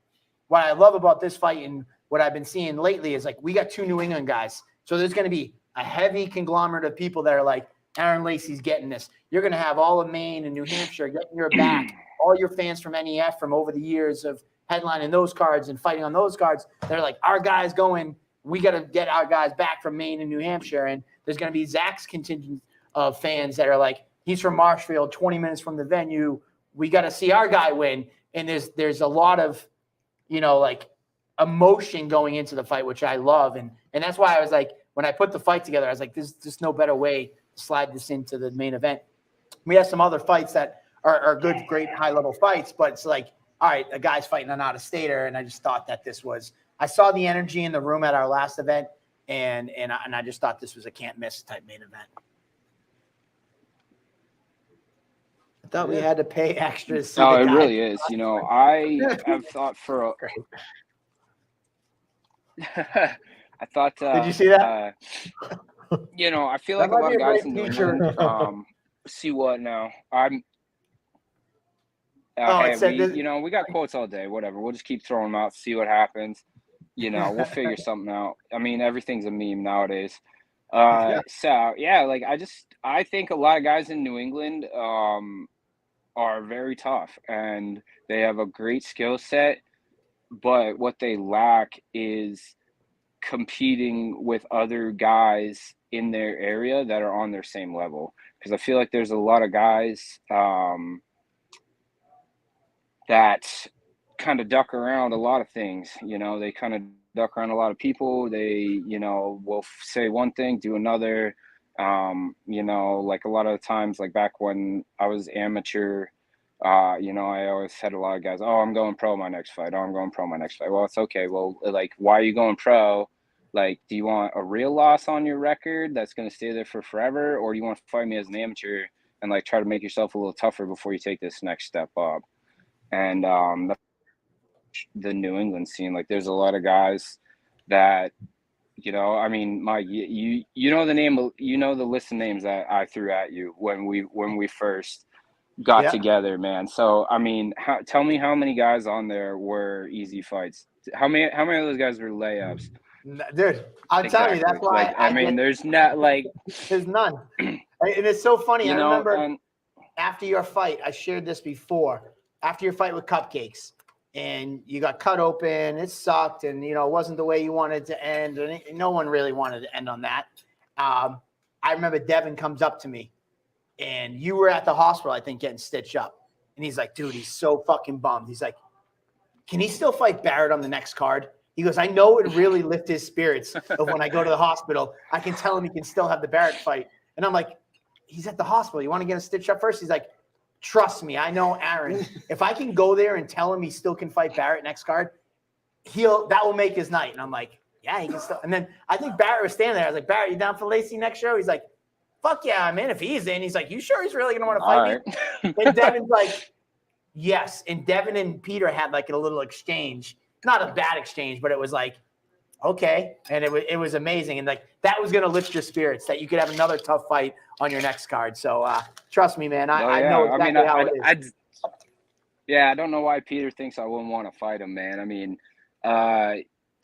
Speaker 4: What I love about this fight and what I've been seeing lately is like we got 2 New England guys. So there's going to be a heavy conglomerate of people that are like, Aaron Lacey's getting this. You're going to have all of Maine and New Hampshire getting your back. All your fans from NEF from over the years of headlining those cards and fighting on those cards. They're like, our guys going, we got to get our guys back from Maine and New Hampshire. And there's going to be Zach's contingent of fans that are like, he's from Marshfield, 20 minutes from the venue. We got to see our guy win. And there's a lot of, you know, like emotion going into the fight, which I love. And that's why I was like, when I put the fight together, I was like, there's just no better way to slide this into the main event. We have some other fights that are good, great high-level fights, but it's like, all right, a guy's fighting an out-of-stater, and I just thought that this was – I saw the energy in the room at our last event, and I just thought this was a can't-miss type main event. I thought we had to pay extra to see
Speaker 9: No,
Speaker 4: the
Speaker 9: it
Speaker 4: guy.
Speaker 9: really is. You know, I have thought for a I thought
Speaker 4: Did you see that?
Speaker 9: You know, I feel
Speaker 4: That
Speaker 9: like a
Speaker 4: might
Speaker 9: lot
Speaker 4: be
Speaker 9: of
Speaker 4: a
Speaker 9: guys
Speaker 4: great
Speaker 9: in New
Speaker 4: feature.
Speaker 9: England, see what now?
Speaker 4: Oh,
Speaker 9: hey,
Speaker 4: it said this-
Speaker 9: you know, we got quotes all day, whatever. We'll just keep throwing them out, see what happens. You know, we'll figure something out. I mean, everything's a meme nowadays. So yeah, like I think a lot of guys in New England are very tough and they have a great skill set, but what they lack is competing with other guys in their area that are on their same level. because I feel like there's a lot of guys that kind of duck around a lot of things. You know, they kind of duck around a lot of people. They, you know, will say one thing, do another. You know, like a lot of the times, like back when I was amateur, you know, I always had a lot of guys, oh, I'm going pro my next fight. Oh, I'm going pro my next fight. Well, it's okay. Well, like, why are you going pro? Like, do you want a real loss on your record that's going to stay there for forever? Or do you want to fight me as an amateur and like try to make yourself a little tougher before you take this next step up? And the New England scene, like there's a lot of guys that, you know, I mean, Mike, you know the name, you know the list of names that I threw at you when we first got together, man. So I mean, tell me how many guys on there were easy fights? How many of those guys were layups?
Speaker 4: Dude, I'll tell you, that's why
Speaker 9: like, I mean, there's not like
Speaker 4: there's none. And it's so funny. I
Speaker 9: know,
Speaker 4: remember after your fight, I shared this before. After your fight with Cupcakes, and you got cut open, it sucked, and you know it wasn't the way you wanted to end, and no one really wanted to end on that. I remember Devin comes up to me, and you were at the hospital, I think, getting stitched up, and he's like, "Dude, he's so fucking bummed." He's like, "Can he still fight Barrett on the next card?" He goes, "I know it really lift his spirits of when I go to the hospital. I can tell him he can still have the Barrett fight." And I'm like, "He's at the hospital. You want to get him stitched up first?" He's like, "Trust me, I know Aaron. If I can go there and tell him he still can fight Barrett next card, that will make his night." And I'm like, "Yeah, he can still." And then I think Barrett was standing there. I was like, "Barrett, you down for Lacey next show?" He's like, "Fuck yeah, I'm in if he's in." He's like, "You sure he's really gonna want to fight me?" And Devin's like, "Yes." And Devin and Peter had like a little exchange, not a bad exchange, but it was like, okay. And it was amazing. And like that was gonna lift your spirits that you could have another tough fight on your next card. So trust me, man. I know exactly how it is.
Speaker 9: I don't know why Peter thinks I wouldn't want to fight him, man. I mean,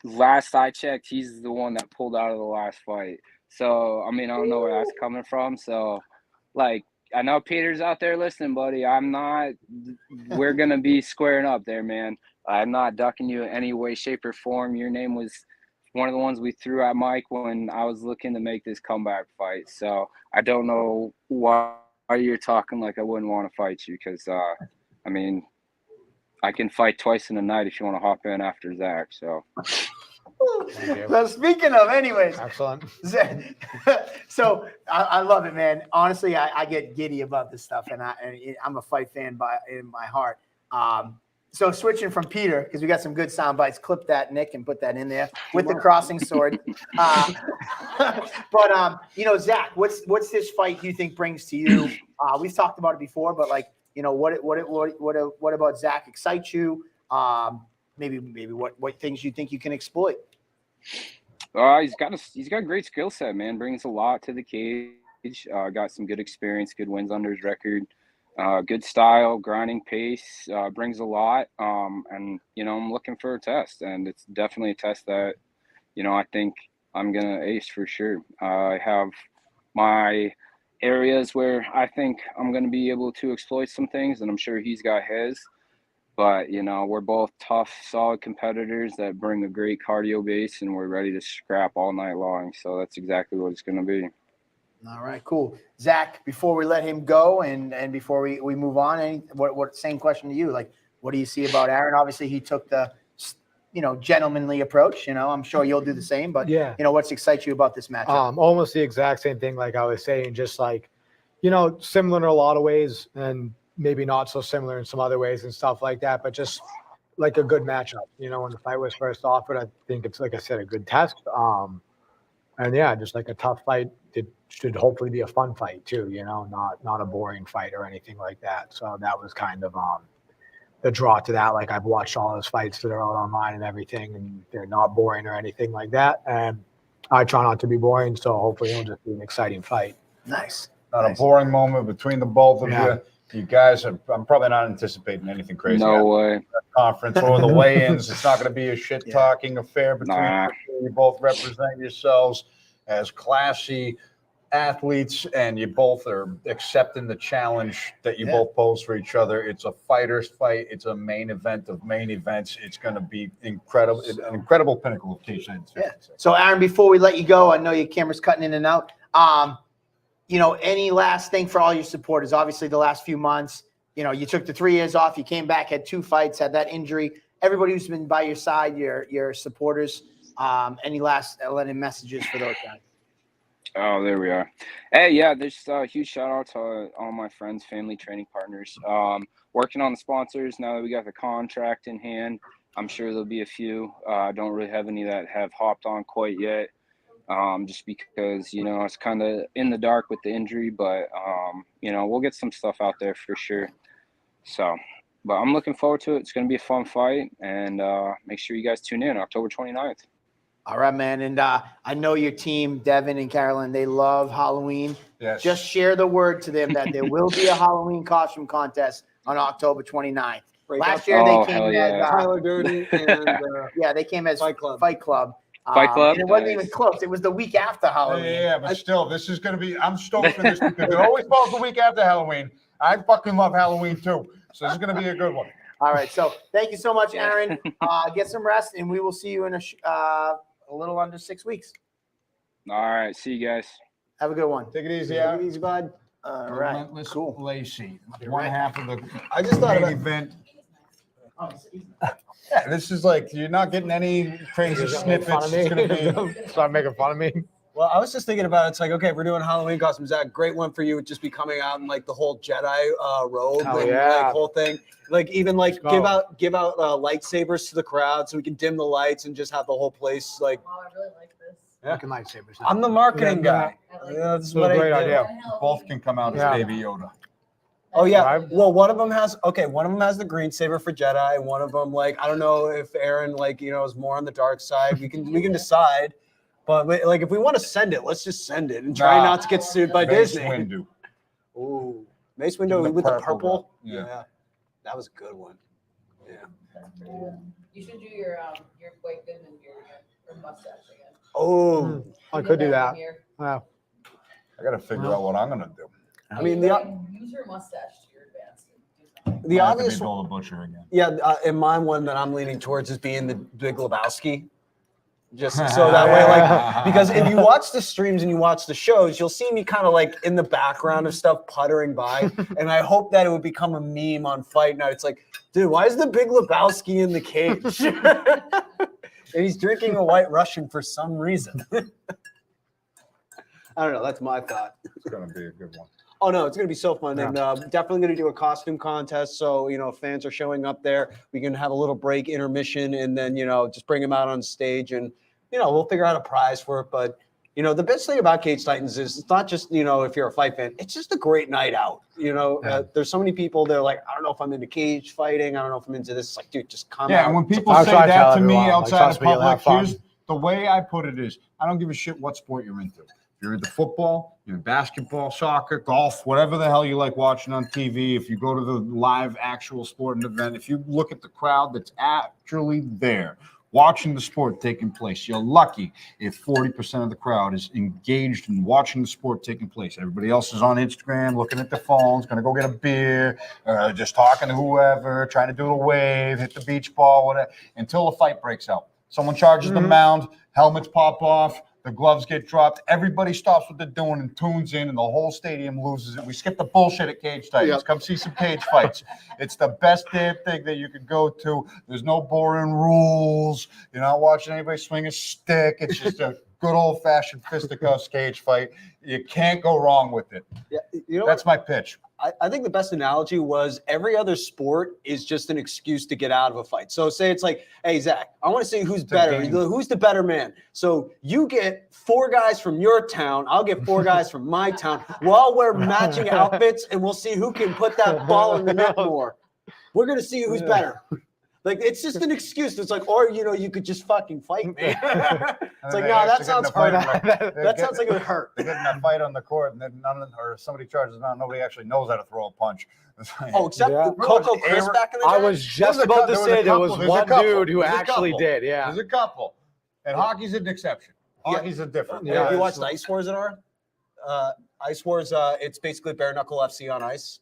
Speaker 9: last I checked, he's the one that pulled out of the last fight. So I mean, I don't know where that's coming from. So like, I know Peter's out there listening, buddy. We're gonna be squaring up there, man. I'm not ducking you in any way, shape, or form. Your name was one of the ones we threw at Mike when I was looking to make this comeback fight. So I don't know why you're talking like I wouldn't want to fight you, because I mean, I can fight twice in a night if you want to hop in after Zach. So.
Speaker 4: Well, speaking of, anyways,
Speaker 3: excellent.
Speaker 4: So I love it, man. Honestly, I get giddy about this stuff, and I'm a fight fan in my heart. So switching from Peter, because we got some good sound bites, clip that, Nick, and put that in there with the crossing sword. But you know, Zach, what's this fight you think brings to you? We've talked about it before, but like, you know, what about Zach excites you? Maybe what things you think you can exploit?
Speaker 9: He's got a great skill set, man. Brings a lot to the cage. Got some good experience, good wins under his record. Good style, grinding pace, brings a lot. And you know, I'm looking for a test, and it's definitely a test that, you know, I think I'm gonna ace for sure. I have my areas where I think I'm gonna be able to exploit some things, and I'm sure he's got his. But, you know, we're both tough, solid competitors that bring a great cardio base, and we're ready to scrap all night long. So that's exactly what it's going to be.
Speaker 4: All right, cool. Zach, before we let him go and before we move on, same question to you. Like, what do you see about Aaron? Obviously, he took the, you know, gentlemanly approach. You know, I'm sure you'll do the same. But,
Speaker 3: yeah,
Speaker 4: you know, what excites you about this matchup?
Speaker 3: Almost the exact same thing, like I was saying, just like, you know, similar in a lot of ways and maybe not so similar in some other ways and stuff like that, but just like a good matchup. You know, when the fight was first offered, I think it's, like I said, a good test. And yeah, just like a tough fight. It should hopefully be a fun fight too, you know, not a boring fight or anything like that. So that was kind of the draw to that. Like, I've watched all those fights that are out online and everything, and they're not boring or anything like that. And I try not to be boring, so hopefully it'll just be an exciting fight.
Speaker 4: Nice.
Speaker 5: Not a boring moment between the both of you. You guys are, I'm probably not anticipating anything crazy.
Speaker 9: No way.
Speaker 5: Conference or the weigh-ins. It's not going to be a shit-talking affair between you. You both represent yourselves as classy athletes, and you both are accepting the challenge that you both pose for each other. It's a fighter's fight. It's a main event of main events. It's going to be incredible, an incredible pinnacle of cage.
Speaker 4: So, Aaron, before we let you go, I know your camera's cutting in and out. any last thing for all your supporters? Obviously, the last few months, you took the 3 years off. You came back, had 2 fights, had that injury. Everybody who's been by your side, your supporters, any last messages for those guys?
Speaker 9: Oh, there we are. Hey, yeah, there's a huge shout out to all my friends, family, training partners. Working on the sponsors now that we got the contract in hand. I'm sure there'll be a few. I don't really have any that have hopped on quite yet, just because, it's kind of in the dark with the injury. But, we'll get some stuff out there for sure. So, but I'm looking forward to it. It's going to be a fun fight. And make sure you guys tune in October 29th.
Speaker 4: All right, man. And I know your team, Devin and Carolyn, they love Halloween.
Speaker 5: Yes.
Speaker 4: Just share the word to them that there will be a Halloween costume contest on October 29th. Last year they came as
Speaker 6: Tyler Durden and
Speaker 4: they came as
Speaker 6: Fight Club.
Speaker 9: Fight Club.
Speaker 4: And it wasn't even close. It was the week after Halloween.
Speaker 5: Yeah, but still, this is going to be – I'm stoked for this because it always falls the week after Halloween. I fucking love Halloween too. So this is going to be a good one.
Speaker 4: All right. So thank you so much, Aaron. Get some rest, and we will see you in a little under 6 weeks.
Speaker 9: All right. See you guys.
Speaker 4: Have a good one.
Speaker 5: Take it easy,
Speaker 6: Take
Speaker 5: out.
Speaker 6: it easy, bud.
Speaker 4: All right.
Speaker 5: Relentless
Speaker 4: Cool.
Speaker 5: Lacey. One half of the
Speaker 6: I just thought
Speaker 5: main
Speaker 6: about
Speaker 5: event. Yeah, this is like you're not getting any crazy snippets. It's gonna be
Speaker 3: Start making fun of me.
Speaker 6: Well, I was just thinking about it. It's like, okay, we're doing Halloween costumes. That great one for you would just be coming out in like the whole Jedi robe
Speaker 3: Oh,
Speaker 6: and
Speaker 3: yeah.
Speaker 6: like whole thing. Like even like
Speaker 3: Let's
Speaker 6: give out lightsabers to the crowd so we can dim the lights and just have the whole place like.
Speaker 7: Oh, I really like this.
Speaker 6: Yeah.
Speaker 3: Fucking lightsabers.
Speaker 6: I'm the marketing guy.
Speaker 7: I like
Speaker 6: Yeah,
Speaker 7: this.
Speaker 6: this is
Speaker 3: It's a
Speaker 6: what I
Speaker 3: great
Speaker 6: do.
Speaker 3: idea.
Speaker 5: both can come out as
Speaker 3: Yeah.
Speaker 5: Baby Yoda.
Speaker 6: Oh yeah.
Speaker 3: Right.
Speaker 6: Well, one of them has the green saber for Jedi, and one of them I don't know if Aaron is more on the dark side. We can decide, but if we want to send it, let's just send it and try
Speaker 5: Nah.
Speaker 6: not to get sued by
Speaker 5: Mace
Speaker 6: Disney.
Speaker 5: Windu.
Speaker 6: Ooh, Mace Windu
Speaker 5: The
Speaker 6: with the
Speaker 5: purple
Speaker 6: purple.
Speaker 5: one. Yeah.
Speaker 6: That was a good one. Yeah.
Speaker 7: That's pretty good. You should do your Blake Goodman your mustache again.
Speaker 6: Oh,
Speaker 3: I
Speaker 7: You
Speaker 3: could
Speaker 7: did
Speaker 3: do
Speaker 7: one
Speaker 3: that.
Speaker 7: year.
Speaker 3: Wow.
Speaker 5: I got to figure out what I'm gonna do.
Speaker 6: I mean
Speaker 7: You
Speaker 6: the
Speaker 7: can use your mustache to your advantage. Do something.
Speaker 6: the
Speaker 5: I have to be
Speaker 6: obvious
Speaker 5: Bill the Butcher again.
Speaker 6: Yeah, and my one that I'm leaning towards is being the Big Lebowski. Just so that way, because if you watch the streams and you watch the shows, you'll see me kind of in the background of stuff puttering by. And I hope that it would become a meme on Fight Night. It's like, dude, why is the Big Lebowski in the cage? And he's drinking a White Russian for some reason. I don't know. That's my thought.
Speaker 5: It's gonna be a good one.
Speaker 6: Oh no, it's gonna be so fun, and definitely gonna do a costume contest. So if fans are showing up there, we can have a little break, intermission, and then just bring them out on stage, and we'll figure out a prize for it. But the best thing about Cage Titans is it's not just if you're a fight fan, it's just a great night out. There's so many people that are like, I don't know if I'm into cage fighting, I don't know if I'm into this. It's like, dude, just come out.
Speaker 5: Yeah, and when people
Speaker 3: I'll
Speaker 5: say
Speaker 3: try
Speaker 5: that to
Speaker 3: telling
Speaker 5: me
Speaker 3: everyone,
Speaker 5: outside
Speaker 3: trust
Speaker 5: of
Speaker 3: me, you'll have
Speaker 5: public,
Speaker 3: fun.
Speaker 5: here's the way I put it is, I don't give a shit what sport you're into. If you're into football, you're into basketball, soccer, golf, whatever the hell you like watching on TV, if you go to the live actual sporting event, if you look at the crowd that's actually there, watching the sport taking place, you're lucky if 40% of the crowd is engaged in watching the sport taking place. Everybody else is on Instagram, looking at their phones, going to go get a beer, just talking to whoever, trying to do a wave, hit the beach ball, whatever, until a fight breaks out. Someone charges the mound, helmets pop off, the gloves get dropped. Everybody stops what they're doing and tunes in, and the whole stadium loses it. We skip the bullshit at Cage Titans.
Speaker 6: Yep.
Speaker 5: Come see some cage fights. It's the best damn thing that you could go to. There's no boring rules. You're not watching anybody swing a stick. It's just a good old-fashioned fisticuffs cage fight. You can't go wrong with it.
Speaker 6: Yeah,
Speaker 5: That's my pitch.
Speaker 6: I think the best analogy was every other sport is just an excuse to get out of a fight. So say it's like, hey, Zach, I want to see who's better. Who's the better man? So you get 4 guys from your town. I'll get 4 guys from my town. We'll all wear matching outfits, and we'll see who can put that ball in the net more. We're going to see who's better. It's just an excuse. It's like, or, you could just fucking fight me. It's like, no, that sounds hurt. That sounds like it would hurt.
Speaker 5: They're getting that fight on the court, and then or somebody charges them out. Nobody actually knows how to throw a punch.
Speaker 6: Oh, except Coco Chris back in the day?
Speaker 3: I was just about to say there was one dude who actually did. Yeah.
Speaker 5: There's a couple. And hockey's an exception. Hockey's a different.
Speaker 6: Yeah, have you watched Ice Wars at all? Ice Wars, it's basically bare knuckle FC on ice.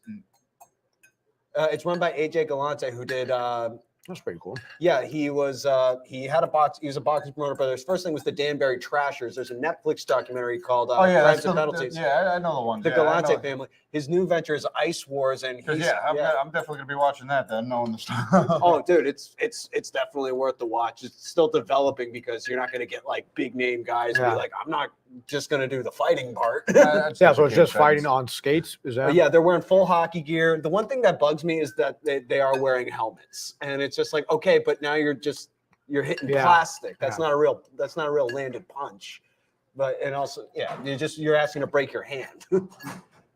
Speaker 6: It's run by AJ Galante, who did
Speaker 3: That's pretty cool.
Speaker 6: Yeah, he was he was a boxing promoter, but his first thing was the Danbury Trashers. There's a Netflix documentary called Crimes and Penalties.
Speaker 5: I know the one.
Speaker 6: The Galante family. His new venture is Ice Wars, and
Speaker 5: I'm definitely gonna be watching that then, knowing the stuff.
Speaker 6: Oh, dude, it's definitely worth the watch. It's still developing because you're not gonna get like big name guys be like, I'm not just gonna do the fighting part.
Speaker 3: Yeah, so it's just fighting on skates. Is that?
Speaker 6: Yeah, they're wearing full hockey gear. The one thing that bugs me is that they are wearing helmets, and it's just like, okay, but now you're hitting plastic. That's not a real landed punch. But and also, you're asking to break your hand.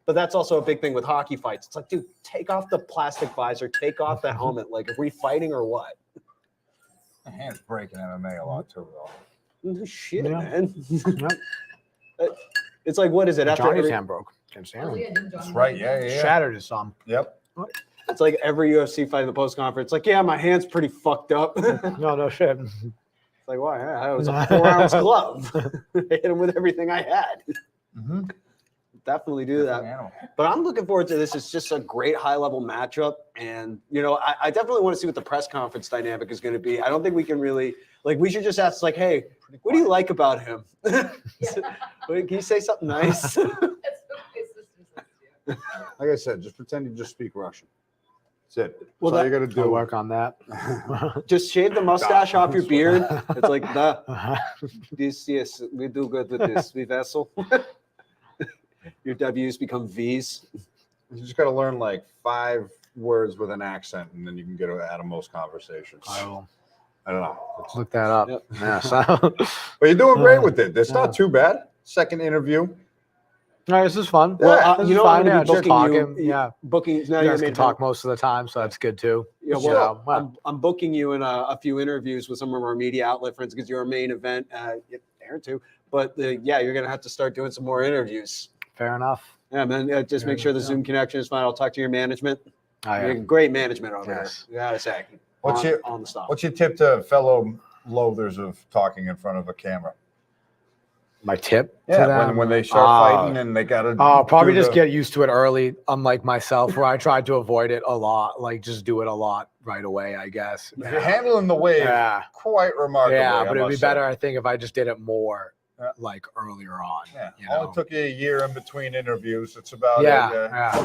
Speaker 6: But that's also a big thing with hockey fights. It's like, dude, take off the plastic visor, take off the helmet. Like, are we fighting or what?
Speaker 5: My hand's breaking MMA a lot too, though.
Speaker 6: Shit, man. It's like, what is it?
Speaker 3: Johnny's hand broke. Against Aaron.
Speaker 5: That's right. Yeah.
Speaker 3: Shattered his thumb.
Speaker 5: Yep.
Speaker 6: It's like every UFC fight in the post conference. Like, yeah, my hand's pretty fucked up.
Speaker 3: No shit.
Speaker 6: It's like, why? Yeah, it was a 4-ounce glove. I hit him with everything I had.
Speaker 5: Mm-hmm.
Speaker 6: Definitely do that. But I'm looking forward to this. It's just a great high-level matchup. And, I definitely want to see what the press conference dynamic is going to be. I don't think we can really – we should just ask, hey, what do you like about him? Can you say something nice?
Speaker 5: Like I said, just pretend you just speak Russian. That's it.
Speaker 6: Well,
Speaker 5: that's all you got to do.
Speaker 3: I'll work on that.
Speaker 6: Just shave the mustache off your beard. It's like, this, yes, we do good with this. We vessel. Your W's become V's.
Speaker 5: You just got to learn 5 words with an accent, and then you can get out of most conversations.
Speaker 3: I will.
Speaker 5: I don't know.
Speaker 3: Look that up.
Speaker 6: Yep.
Speaker 3: Yeah, so.
Speaker 5: But you're doing great with it. It's not too bad. Second interview.
Speaker 3: No, this is fun.
Speaker 6: Well,
Speaker 3: This
Speaker 6: you
Speaker 3: is
Speaker 6: know, I'm
Speaker 3: fine.
Speaker 6: going to be
Speaker 3: Just
Speaker 6: booking
Speaker 3: talking.
Speaker 6: you.
Speaker 3: Yeah.
Speaker 6: Booking. Now
Speaker 3: You
Speaker 6: you're
Speaker 3: guys can
Speaker 6: main
Speaker 3: talk most of the time, so that's good too.
Speaker 6: Yeah,
Speaker 3: You
Speaker 6: well,
Speaker 3: know,
Speaker 6: I'm booking you in a few interviews with some of our media outlet friends because you're a main event. Aaron too. But you're going to have to start doing some more interviews.
Speaker 3: Fair enough.
Speaker 6: Yeah, man. Just make sure the Zoom connection is fine. I'll talk to your management.
Speaker 3: Oh,
Speaker 6: You're
Speaker 3: yeah.
Speaker 6: great management over
Speaker 3: Yes.
Speaker 6: there. You gotta say. On the stuff.
Speaker 5: What's your tip to fellow loathers of talking in front of a camera?
Speaker 3: My tip?
Speaker 5: Yeah,
Speaker 3: to them?
Speaker 5: when they start fighting and they got to.
Speaker 3: Probably just get used to it early, unlike myself, where I tried to avoid it a lot. Just do it a lot right away, I guess.
Speaker 5: You're handling the wave quite remarkably.
Speaker 3: Yeah, but it would be better, I think, if I just did it more earlier on.
Speaker 5: Yeah,
Speaker 3: you
Speaker 5: only
Speaker 3: know?
Speaker 5: took you a year in between interviews. It's about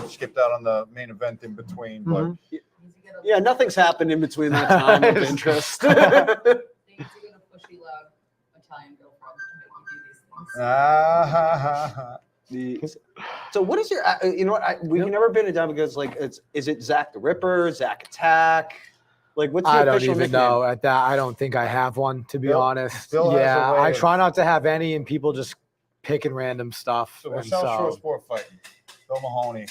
Speaker 5: skipped out on the main event in between, but
Speaker 6: Yeah, nothing's happened in between that time of interest.
Speaker 7: They need to get a pushy, loud Italian girlfriend to make you do these things.
Speaker 6: So what is your? We've never been down because is it Zach the Ripper, Zach Attack? What's your
Speaker 3: I don't
Speaker 6: official
Speaker 3: even
Speaker 6: nickname?
Speaker 3: know at that. I don't think I have one, to be honest.
Speaker 5: Bill has a way
Speaker 3: I
Speaker 5: of-
Speaker 3: try not to have any, and people just picking random stuff.
Speaker 5: so we're
Speaker 3: and
Speaker 5: South Shore
Speaker 3: so,
Speaker 5: Sport Fighting. Bill Mahoney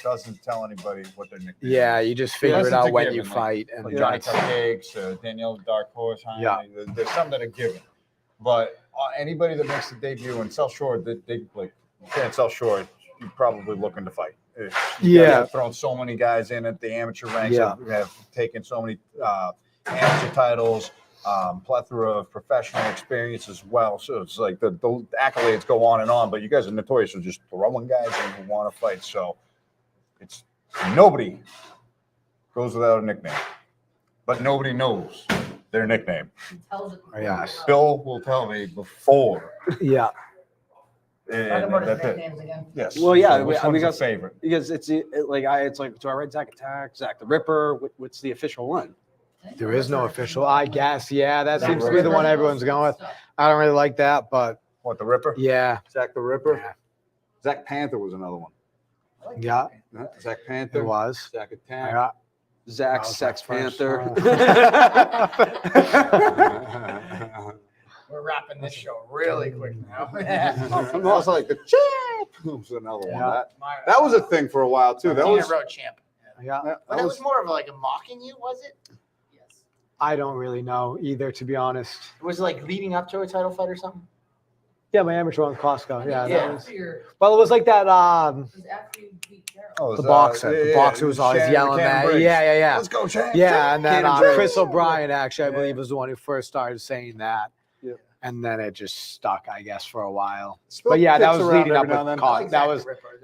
Speaker 5: doesn't tell anybody what their nickname
Speaker 3: yeah,
Speaker 5: is.
Speaker 3: you just figure it
Speaker 5: Unless it's
Speaker 3: out
Speaker 5: a
Speaker 3: when
Speaker 5: given,
Speaker 3: you fight. And
Speaker 5: Like Johnny
Speaker 3: that's-
Speaker 5: Cupcakes, Danielle Dark Horse,
Speaker 3: Yeah.
Speaker 5: there's some that are given. But anybody that makes the debut in South Shore, they in South Shore, you're probably looking to fight. You guys have thrown so many guys in at the amateur ranks, have taken so many amateur titles, plethora of professional experience as well. So it's like the accolades go on and on, but you guys are notorious for just throwing guys in who want to fight. So it's nobody goes without a nickname, but nobody knows their nickname.
Speaker 3: Yes.
Speaker 5: Bill will tell me before.
Speaker 3: Yeah.
Speaker 5: And that's it. Yes.
Speaker 6: Well, yeah,
Speaker 5: So which
Speaker 6: we
Speaker 5: one's
Speaker 6: got
Speaker 5: your favorite.
Speaker 6: because it's like do I write Zach Attack, Zach the Ripper? What's the official one?
Speaker 3: There is no official, I guess. Yeah, that seems to be the one everyone's going with. I don't really like that, but
Speaker 5: What, the Ripper?
Speaker 3: yeah.
Speaker 5: Zach the Ripper?
Speaker 3: Yeah.
Speaker 5: Zach Panther was another one.
Speaker 3: Yeah,
Speaker 5: Zach
Speaker 3: it
Speaker 5: Panther.
Speaker 3: was.
Speaker 5: Zach Attack.
Speaker 3: Yeah.
Speaker 6: Zach
Speaker 3: That was
Speaker 6: Sex
Speaker 3: my first,
Speaker 6: Panther.
Speaker 1: We're wrapping this show really quick now.
Speaker 5: And also like the champ was another one.
Speaker 3: Yeah.
Speaker 5: That was a thing for a while too. That was
Speaker 1: road champ.
Speaker 3: Yeah.
Speaker 1: But that was more of like a mocking you, was it?
Speaker 7: Yes.
Speaker 3: I don't really know either, to be honest.
Speaker 1: Was it like leading up to a title fight or something?
Speaker 3: Yeah, my amateur on Costco. Yeah.
Speaker 1: Yeah.
Speaker 3: That was, well, it was like that.
Speaker 7: It was after you beat Carol.
Speaker 5: Oh, it
Speaker 3: The
Speaker 5: was,
Speaker 3: boxer.
Speaker 5: yeah,
Speaker 3: The boxer was always
Speaker 5: Shannon
Speaker 3: yelling
Speaker 5: Cannon
Speaker 3: at.
Speaker 5: Briggs.
Speaker 3: Yeah.
Speaker 5: Let's go, champ.
Speaker 3: Yeah, and then
Speaker 6: Cannon Briggs.
Speaker 3: Chris O'Brien, actually, I believe, was the one who first started saying that.
Speaker 6: Yeah.
Speaker 3: And then it just stuck, I guess, for a while.
Speaker 5: Spill
Speaker 3: But yeah, that
Speaker 5: tips
Speaker 3: was
Speaker 5: around
Speaker 3: leading up
Speaker 5: every now
Speaker 3: with
Speaker 5: and then.
Speaker 3: Costco.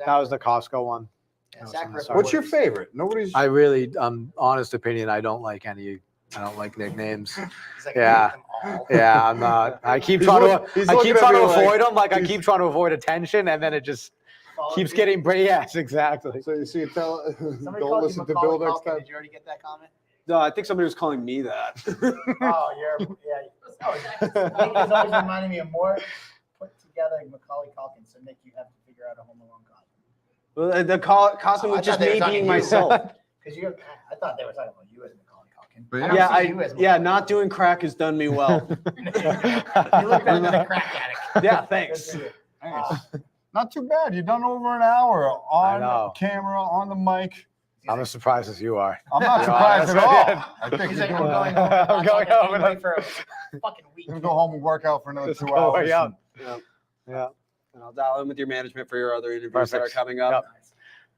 Speaker 3: That was the Costco one.
Speaker 1: Yeah,
Speaker 3: That was
Speaker 1: Zach
Speaker 3: in the
Speaker 1: Ripper
Speaker 3: start.
Speaker 5: What's your favorite? Nobody's.
Speaker 3: I really, honest opinion, I don't like any I don't like nicknames.
Speaker 1: He's like,
Speaker 3: Yeah.
Speaker 1: I hate them all.
Speaker 3: Yeah, I'm not. I keep
Speaker 5: He's
Speaker 3: trying
Speaker 5: look-
Speaker 3: to.
Speaker 5: he's
Speaker 3: I
Speaker 5: looking
Speaker 3: keep
Speaker 5: at
Speaker 3: trying to
Speaker 5: me like-
Speaker 3: avoid them. Like I keep trying to avoid attention, and then it just keeps getting. Yes, exactly.
Speaker 5: So you see, tell
Speaker 1: Somebody
Speaker 5: don't
Speaker 1: called you
Speaker 5: listen to Bill
Speaker 1: Macaulay
Speaker 5: next
Speaker 1: Culkin.
Speaker 5: time.
Speaker 1: Did you already get that comment?
Speaker 6: No, I think somebody was calling me that.
Speaker 1: Oh, yeah. Nick is always reminding me of more put together Macaulay Culkin. So Nick, you have to figure out a Home Alone costume.
Speaker 6: Well, the costume
Speaker 1: I
Speaker 6: was just
Speaker 1: thought they were
Speaker 6: me
Speaker 1: talking
Speaker 6: being
Speaker 1: you.
Speaker 6: myself.
Speaker 1: Because I thought they were talking about you as Macaulay Culkin.
Speaker 5: But
Speaker 1: I don't
Speaker 6: Yeah,
Speaker 1: see you as
Speaker 6: yeah,
Speaker 1: Macaulay
Speaker 6: not doing crack has done me well.
Speaker 1: You look better than a crack addict.
Speaker 6: Yeah, thanks.
Speaker 1: Good for you.
Speaker 5: Nice. Not too bad. You've done over an hour on
Speaker 3: know.
Speaker 5: camera, on the mic.
Speaker 3: I'm as surprised as you are.
Speaker 5: I'm not
Speaker 3: Yeah,
Speaker 5: surprised at
Speaker 3: that's
Speaker 5: all.
Speaker 3: right.
Speaker 5: I think
Speaker 1: He's
Speaker 5: we
Speaker 1: like,
Speaker 5: can
Speaker 1: I'm going home.
Speaker 3: I'm
Speaker 1: I'm
Speaker 3: going home
Speaker 1: going
Speaker 3: and-
Speaker 1: for a fucking week.
Speaker 5: go home and work out for another
Speaker 3: Let's
Speaker 5: 2
Speaker 3: go
Speaker 5: hours.
Speaker 3: way up.
Speaker 6: Yeah. And I'll dial in with your management for your other interviews that are
Speaker 3: Perfect.
Speaker 6: coming up.
Speaker 3: Yep.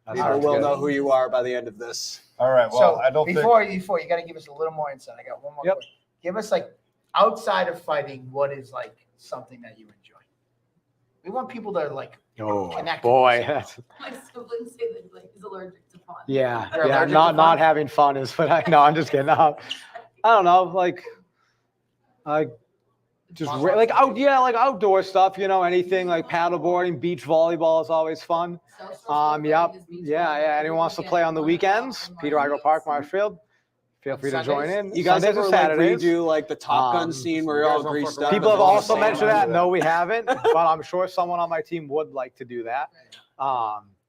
Speaker 3: That
Speaker 6: People
Speaker 3: sounds
Speaker 6: will
Speaker 3: good.
Speaker 6: know who you are by the end of this.
Speaker 5: All right. Well,
Speaker 1: So
Speaker 5: I don't think.
Speaker 1: before you got to give us a little more insight. I got one more.
Speaker 3: Yep.
Speaker 1: Question. Give us like outside of fighting, what is like something that you enjoy? We want people to like
Speaker 3: Oh
Speaker 1: connect.
Speaker 3: boy.
Speaker 1: with
Speaker 3: That's-
Speaker 7: My sibling say that like he's allergic to fun.
Speaker 3: Yeah,
Speaker 1: You're
Speaker 3: yeah.
Speaker 1: allergic to
Speaker 3: Not
Speaker 1: fun?
Speaker 3: not having fun is what I. No, I'm just kidding. I don't know. Like, I just like outdoor stuff. You know, anything like paddleboarding, beach volleyball is always fun. Yep. Yeah. Anyone wants to play on the weekends? Peter Igo Park, Marshfield. Feel free to join in.
Speaker 6: You guys
Speaker 3: Sundays
Speaker 6: ever
Speaker 3: and
Speaker 6: like
Speaker 3: Saturdays.
Speaker 6: redo like the Top Gun scene where you're all
Speaker 5: you guys don't
Speaker 6: greased
Speaker 5: fuck
Speaker 6: up?
Speaker 5: around.
Speaker 3: People have
Speaker 5: There's
Speaker 3: also
Speaker 5: sand
Speaker 3: mentioned
Speaker 5: under
Speaker 3: that. No, we haven't, but I'm sure someone on my team would like to do that.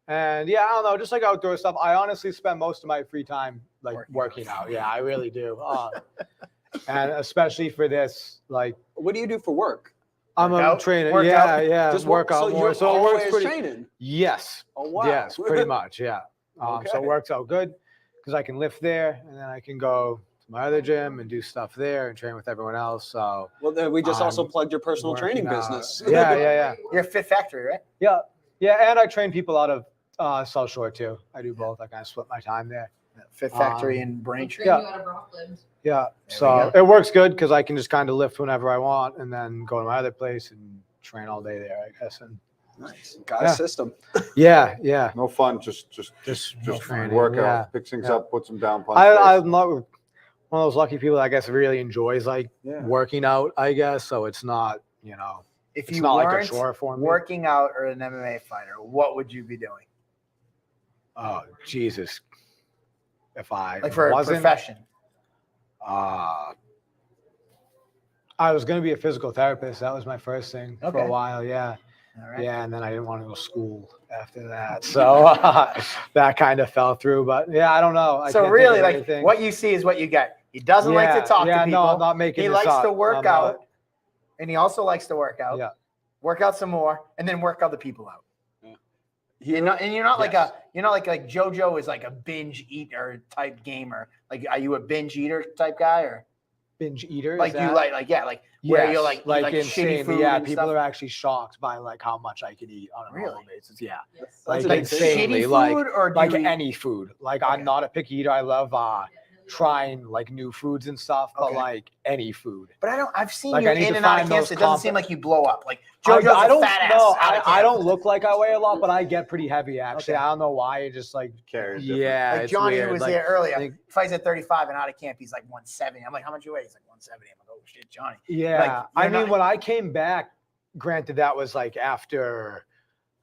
Speaker 3: And yeah, I don't know, just like outdoor stuff. I honestly spend most of my free time like working out. Yeah, I really do. And especially for this, like
Speaker 6: What do you do for work?
Speaker 3: I'm a
Speaker 1: Workout?
Speaker 3: trainer.
Speaker 1: Workout?
Speaker 3: Yeah,
Speaker 6: Just
Speaker 3: work out
Speaker 6: so
Speaker 3: more.
Speaker 6: you're
Speaker 3: So it works
Speaker 6: always
Speaker 3: pretty.
Speaker 6: training.
Speaker 3: Yes.
Speaker 6: Oh wow.
Speaker 3: Yes, pretty much. Yeah. So
Speaker 6: Okay.
Speaker 3: it works out good because I can lift there, and then I can go to my other gym and do stuff there and train with everyone else. So
Speaker 6: Well, then we just also
Speaker 3: I'm
Speaker 6: plugged your personal
Speaker 3: working
Speaker 6: training
Speaker 3: out.
Speaker 6: business.
Speaker 3: Yeah.
Speaker 1: You're a Fit Factory, right?
Speaker 3: Yeah, and I train people out of South Shore too. I do both. I kind of split my time there.
Speaker 1: Fit Factory
Speaker 3: Um,
Speaker 1: in
Speaker 7: We'll
Speaker 1: Braintree.
Speaker 7: train
Speaker 3: Yeah.
Speaker 7: you out of Rockland.
Speaker 3: Yeah,
Speaker 1: we
Speaker 3: so it works good because I can just kind of lift whenever I want and then go to my other place and train all day there, I guess. And
Speaker 6: Nice. Got
Speaker 3: Yeah.
Speaker 6: a system.
Speaker 3: yeah.
Speaker 5: No fun. Just
Speaker 3: training,
Speaker 5: work
Speaker 3: yeah.
Speaker 5: out, pick things
Speaker 3: Yeah.
Speaker 5: up, put some down. punch
Speaker 3: I'm
Speaker 5: face.
Speaker 3: not one of those lucky people that I guess really enjoys like
Speaker 5: Yeah.
Speaker 3: working out, I guess. So it's not,
Speaker 1: If
Speaker 3: it's
Speaker 1: you
Speaker 3: not like a
Speaker 1: weren't
Speaker 3: chore for me.
Speaker 1: working out or an MMA fighter, what would you be doing?
Speaker 3: Oh, Jesus. If I
Speaker 1: Like for a
Speaker 3: wasn't,
Speaker 1: profession?
Speaker 3: I was going to be a physical therapist. That was my first thing for
Speaker 1: Okay.
Speaker 3: a while. Yeah.
Speaker 1: All right.
Speaker 3: Yeah. And then I didn't want to go to school after that. So that kind of fell through. But yeah, I don't know. I
Speaker 1: So
Speaker 3: can't think
Speaker 1: really,
Speaker 3: of
Speaker 1: like
Speaker 3: anything.
Speaker 1: what you see is what you get. He doesn't like to talk to people.
Speaker 3: No, I'm not making
Speaker 1: He
Speaker 3: this
Speaker 1: likes
Speaker 3: up.
Speaker 1: to work
Speaker 3: I'm not.
Speaker 1: out, and he also likes to work out.
Speaker 3: Yeah.
Speaker 1: Work out some more, and then work other people out. You're not like like JoJo is like a binge eater type gamer. Like, are you a binge eater type guy, or
Speaker 3: Binge eater. is
Speaker 1: like you
Speaker 3: that-
Speaker 1: like where you're
Speaker 3: Yes,
Speaker 1: like
Speaker 3: insane.
Speaker 1: shitty food?
Speaker 3: Yeah,
Speaker 1: and
Speaker 3: people
Speaker 1: stuff?
Speaker 3: are actually shocked by like how much I can eat on a normal
Speaker 1: Really?
Speaker 3: basis. Yeah.
Speaker 1: like
Speaker 3: like
Speaker 1: shitty
Speaker 3: insanely,
Speaker 1: food,
Speaker 3: like-
Speaker 1: or do
Speaker 3: Like
Speaker 1: you eat-
Speaker 3: any food. Like
Speaker 1: Okay.
Speaker 3: I'm not a picky eater. I love trying like new foods and stuff, but
Speaker 1: Okay.
Speaker 3: like any food.
Speaker 1: But I've seen
Speaker 3: Like,
Speaker 1: you
Speaker 3: I need
Speaker 1: in
Speaker 3: to
Speaker 1: and out of
Speaker 3: find
Speaker 1: camps.
Speaker 3: those
Speaker 1: It doesn't seem like you blow up. Like JoJo's
Speaker 3: I don't
Speaker 1: a fat ass.
Speaker 3: know.
Speaker 1: out of
Speaker 3: I
Speaker 1: camp.
Speaker 3: don't look like I weigh a lot, but I get pretty heavy actually.
Speaker 1: Okay.
Speaker 3: I don't know why. It just like
Speaker 5: Carries different.
Speaker 3: yeah,
Speaker 1: Like
Speaker 3: it's
Speaker 1: Johnny,
Speaker 3: weird.
Speaker 1: who was
Speaker 3: Like,
Speaker 1: there earlier,
Speaker 3: think-
Speaker 1: fights at 35 and out of camp, he's like 170. I'm like, how much you weigh? He's like 170. I'm like, oh shit, Johnny.
Speaker 3: Yeah,
Speaker 1: Like,
Speaker 3: I
Speaker 1: you're
Speaker 3: mean,
Speaker 1: not-
Speaker 3: when I came back, granted that was like after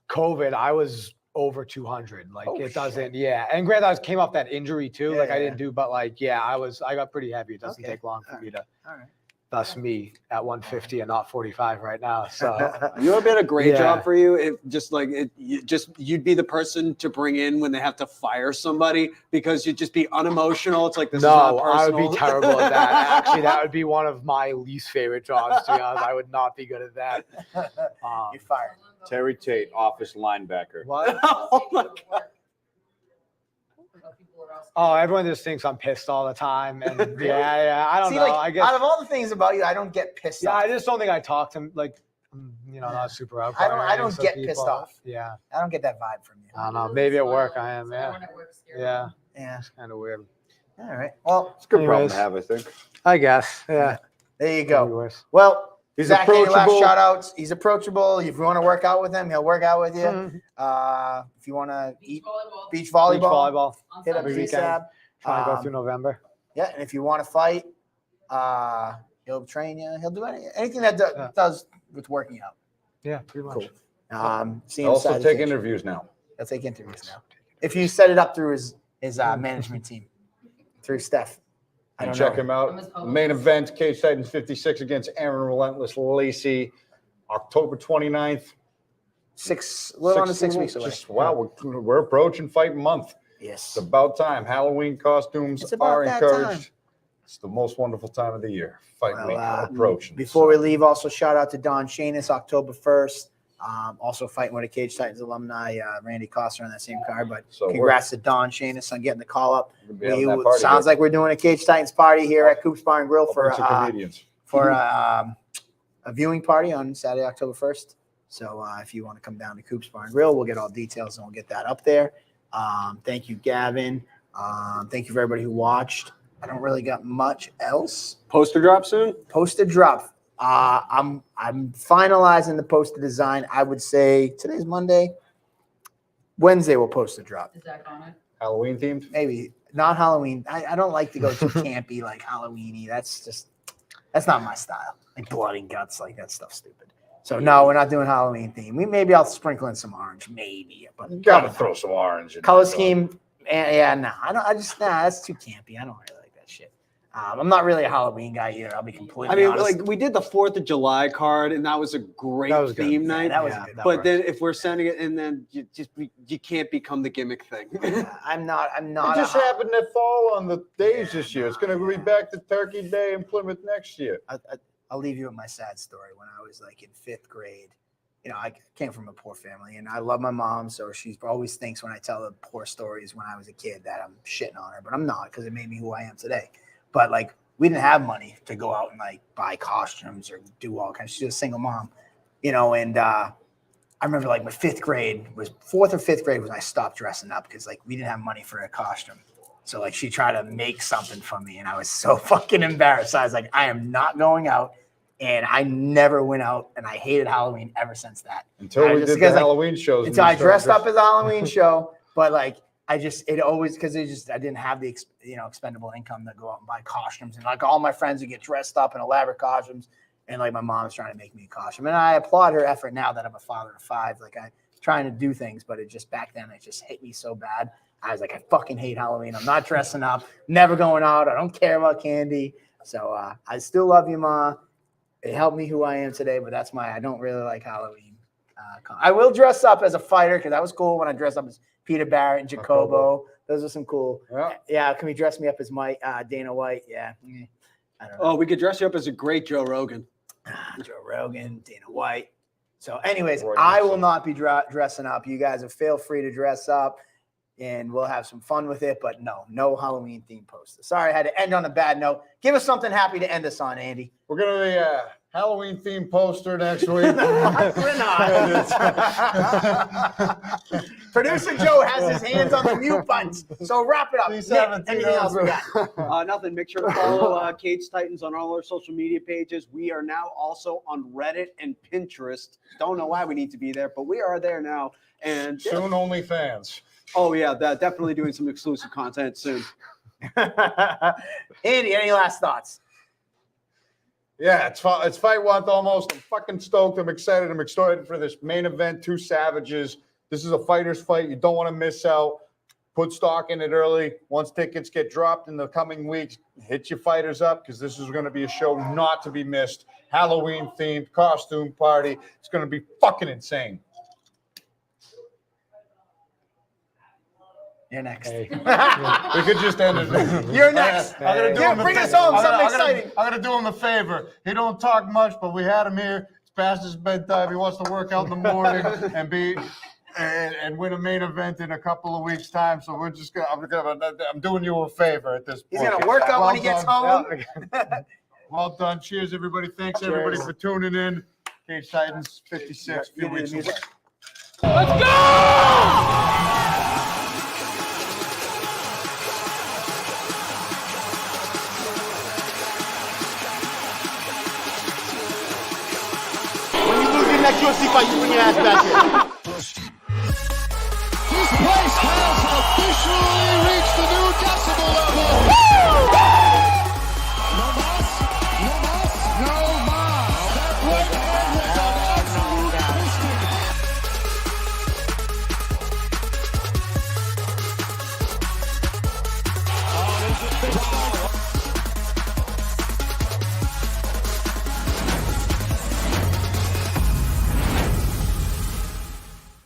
Speaker 3: COVID, I was over 200. Like
Speaker 1: Oh,
Speaker 3: it doesn't, yeah. And granted, I came off that injury too.
Speaker 1: Yeah,
Speaker 3: like I
Speaker 1: yeah,
Speaker 3: didn't do, but like yeah, I got pretty heavy. It doesn't
Speaker 1: Okay.
Speaker 3: take long for me to.
Speaker 1: All right.
Speaker 3: Thus me at 150 and not 45 right now. So
Speaker 6: You know, it'd been a great
Speaker 3: Yeah.
Speaker 6: job for you if you'd be the person to bring in when they have to fire somebody because you'd just be unemotional. It's like this is not
Speaker 3: no,
Speaker 6: personal.
Speaker 3: I would be terrible at that. Actually, that would be one of my least favorite jobs. To be honest, I would not be good at that.
Speaker 1: You're fired.
Speaker 5: Terry Tate, office linebacker.
Speaker 3: What?
Speaker 6: Oh my
Speaker 7: God.
Speaker 3: Oh, everyone just thinks I'm pissed all the time, and yeah, I don't
Speaker 1: See,
Speaker 3: know.
Speaker 1: like,
Speaker 3: I guess
Speaker 1: out of all the things about you, I don't get pissed
Speaker 3: yeah,
Speaker 1: off.
Speaker 3: I just don't think I talk to like, not super outgoing.
Speaker 1: I don't
Speaker 3: so
Speaker 1: get pissed
Speaker 3: people-
Speaker 1: off.
Speaker 3: Yeah,
Speaker 1: I don't get that vibe from you.
Speaker 3: I don't know. Maybe at work I am. Yeah, yeah,
Speaker 1: Yeah.
Speaker 3: it's kind of weird.
Speaker 1: All right. Well,
Speaker 5: It's a good problem
Speaker 3: Anyways.
Speaker 5: to have, I think.
Speaker 3: I guess. Yeah.
Speaker 1: there you
Speaker 3: Could be
Speaker 1: go.
Speaker 3: worse.
Speaker 1: Well,
Speaker 5: He's
Speaker 1: Zach, any last
Speaker 5: approachable.
Speaker 1: shout outs. He's approachable. If you want to work out with him, he'll work out with you.
Speaker 3: Mhm.
Speaker 1: If you want to
Speaker 7: Beach
Speaker 1: eat
Speaker 7: volleyball.
Speaker 1: beach
Speaker 3: Beach
Speaker 1: volleyball,
Speaker 3: volleyball.
Speaker 1: hit up
Speaker 3: every weekend.
Speaker 1: Zsab.
Speaker 3: Trying to go through November.
Speaker 1: Yeah, and if you want to fight, He'll train you. He'll do anything that does with working out.
Speaker 3: Yeah, pretty much.
Speaker 1: Cool. See him
Speaker 5: Also
Speaker 1: inside the
Speaker 5: take
Speaker 1: cage.
Speaker 5: interviews now.
Speaker 1: He'll take interviews now. If you set it up through his management team, through Steph. I
Speaker 5: And
Speaker 1: don't
Speaker 5: check
Speaker 1: know.
Speaker 5: him out. Main event, Cage Titans 56 against Aaron Relentless Lacey, October 29th.
Speaker 1: We're on the 6 weeks away.
Speaker 5: Wow, we're approaching fight month.
Speaker 1: Yes.
Speaker 5: It's about time. Halloween costumes
Speaker 1: It's about
Speaker 5: are
Speaker 1: that
Speaker 5: encouraged.
Speaker 1: time.
Speaker 5: It's the most wonderful time of the year. Fight week
Speaker 1: Well,
Speaker 5: approaching.
Speaker 1: Before we leave, also shout out to Don Shanis, October 1st. Also fighting with a Cage Titans alumni, Randy Costner on that same card. But
Speaker 5: So
Speaker 1: congrats to Don Shanis on getting the call up.
Speaker 5: We're gonna be having that party
Speaker 1: Sounds
Speaker 5: here.
Speaker 1: like we're doing a Cage Titans party here at Coops Bar and Grill
Speaker 5: I'll
Speaker 1: for
Speaker 5: bring some comedians.
Speaker 1: a viewing party on Saturday, October 1st. So if you want to come down to Coops Bar and Grill, we'll get all details and we'll get that up there. Thank you, Gavin. Thank you for everybody who watched. I don't really got much else.
Speaker 6: Poster drop soon?
Speaker 1: Poster drop. I'm finalizing the poster design. I would say today's Monday. Wednesday we'll post the drop.
Speaker 7: Is Zach on it?
Speaker 5: Halloween themed?
Speaker 1: Maybe not Halloween. I don't like to go too campy like Halloweeny. That's not my style. Like blood and guts, like that stuff's stupid. So no, we're not doing Halloween theme. Maybe I'll sprinkle in some orange, maybe. But
Speaker 5: You gotta throw some orange in
Speaker 1: color
Speaker 5: there, bro.
Speaker 1: scheme. Yeah, no, that's too campy. I don't really like that shit. I'm not really a Halloween guy either. I'll be completely
Speaker 6: I mean,
Speaker 1: honest.
Speaker 6: like we did the 4th of July card, and that was a great
Speaker 3: That was good.
Speaker 6: theme
Speaker 1: Yeah,
Speaker 6: night.
Speaker 1: that was a good.
Speaker 6: But then if we're sending it, and then you can't become the gimmick thing.
Speaker 1: I'm not.
Speaker 5: It just happened to fall on the days this year. It's going to be back to Turkey Day in Plymouth next year.
Speaker 1: I'll leave you with my sad story. When I was like in 5th grade, I came from a poor family, and I love my mom, so she always thinks when I tell the poor stories when I was a kid that I'm shitting on her, but I'm not, because it made me who I am today. But like, we didn't have money to go out and like buy costumes or do all kinds. She's a single mom, and I remember like my 4th or 5th grade was when I stopped dressing up, because like we didn't have money for a costume. So like she tried to make something for me, and I was so fucking embarrassed. I was like, I am not going out. And I never went out, and I hated Halloween ever since that.
Speaker 5: Until we did the Halloween shows.
Speaker 1: Until I dressed up as a Halloween show, but like I didn't have the expendable income to go out and buy costumes, and like all my friends would get dressed up in elaborate costumes, and like my mom's trying to make me a costume, and I applaud her effort now that I'm a father of 5. Like I'm trying to do things, but it just back then it just hit me so bad. I was like, I fucking hate Halloween. I'm not dressing up, never going out. I don't care about candy. So I still love you, Ma. It helped me who I am today, but I don't really like Halloween. I will dress up as a fighter, because that was cool when I dressed up as Peter Barrett and Jacobo. Those are some cool. Yeah, can we dress me up as Dana White? Yeah. I don't know.
Speaker 6: Oh, we could dress you up as a great Joe Rogan.
Speaker 1: Joe Rogan, Dana White. So anyways, I will not be dressing up. You guys feel free to dress up, and we'll have some fun with it, but no Halloween themed poster. Sorry, I had to end on a bad note. Give us something happy to end us on, Andy.
Speaker 5: We're going to be Halloween themed poster next week.
Speaker 1: We're not. Producer Joe has his hands on the mute buttons. So wrap it up. Nick, anything else we got?
Speaker 6: Nothing. Make sure to follow Cage Titans on all our social media pages. We are now also on Reddit and Pinterest. Don't know why we need to be there, but we are there now. And
Speaker 5: soon OnlyFans.
Speaker 6: Oh yeah, definitely doing some exclusive content soon.
Speaker 1: Andy, any last thoughts?
Speaker 5: Yeah, it's fight month almost. I'm fucking stoked. I'm excited. I'm excited for this main event. 2 savages. This is a fighter's fight. You don't want to miss out. Put stock in it early. Once tickets get dropped in the coming weeks, hit your fighters up, because this is going to be a show not to be missed. Halloween themed costume party. It's going to be fucking insane.
Speaker 1: You're next.
Speaker 5: We could just end it.
Speaker 1: You're next. Bring us home something exciting.
Speaker 5: I'm going to do him a favor. He don't talk much, but we had him here. It's past his bedtime. He wants to work out in the morning and win a main event in a couple of weeks' time. So we're just I'm doing you a favor at this point.
Speaker 1: He's going to work out when he gets home.
Speaker 5: Well done. Cheers, everybody. Thanks, everybody, for tuning in. Cage Titans 56. Few weeks away.
Speaker 2: Let's go!
Speaker 4: Next UFC fight, you bring your ass back here.
Speaker 2: This place has officially reached the new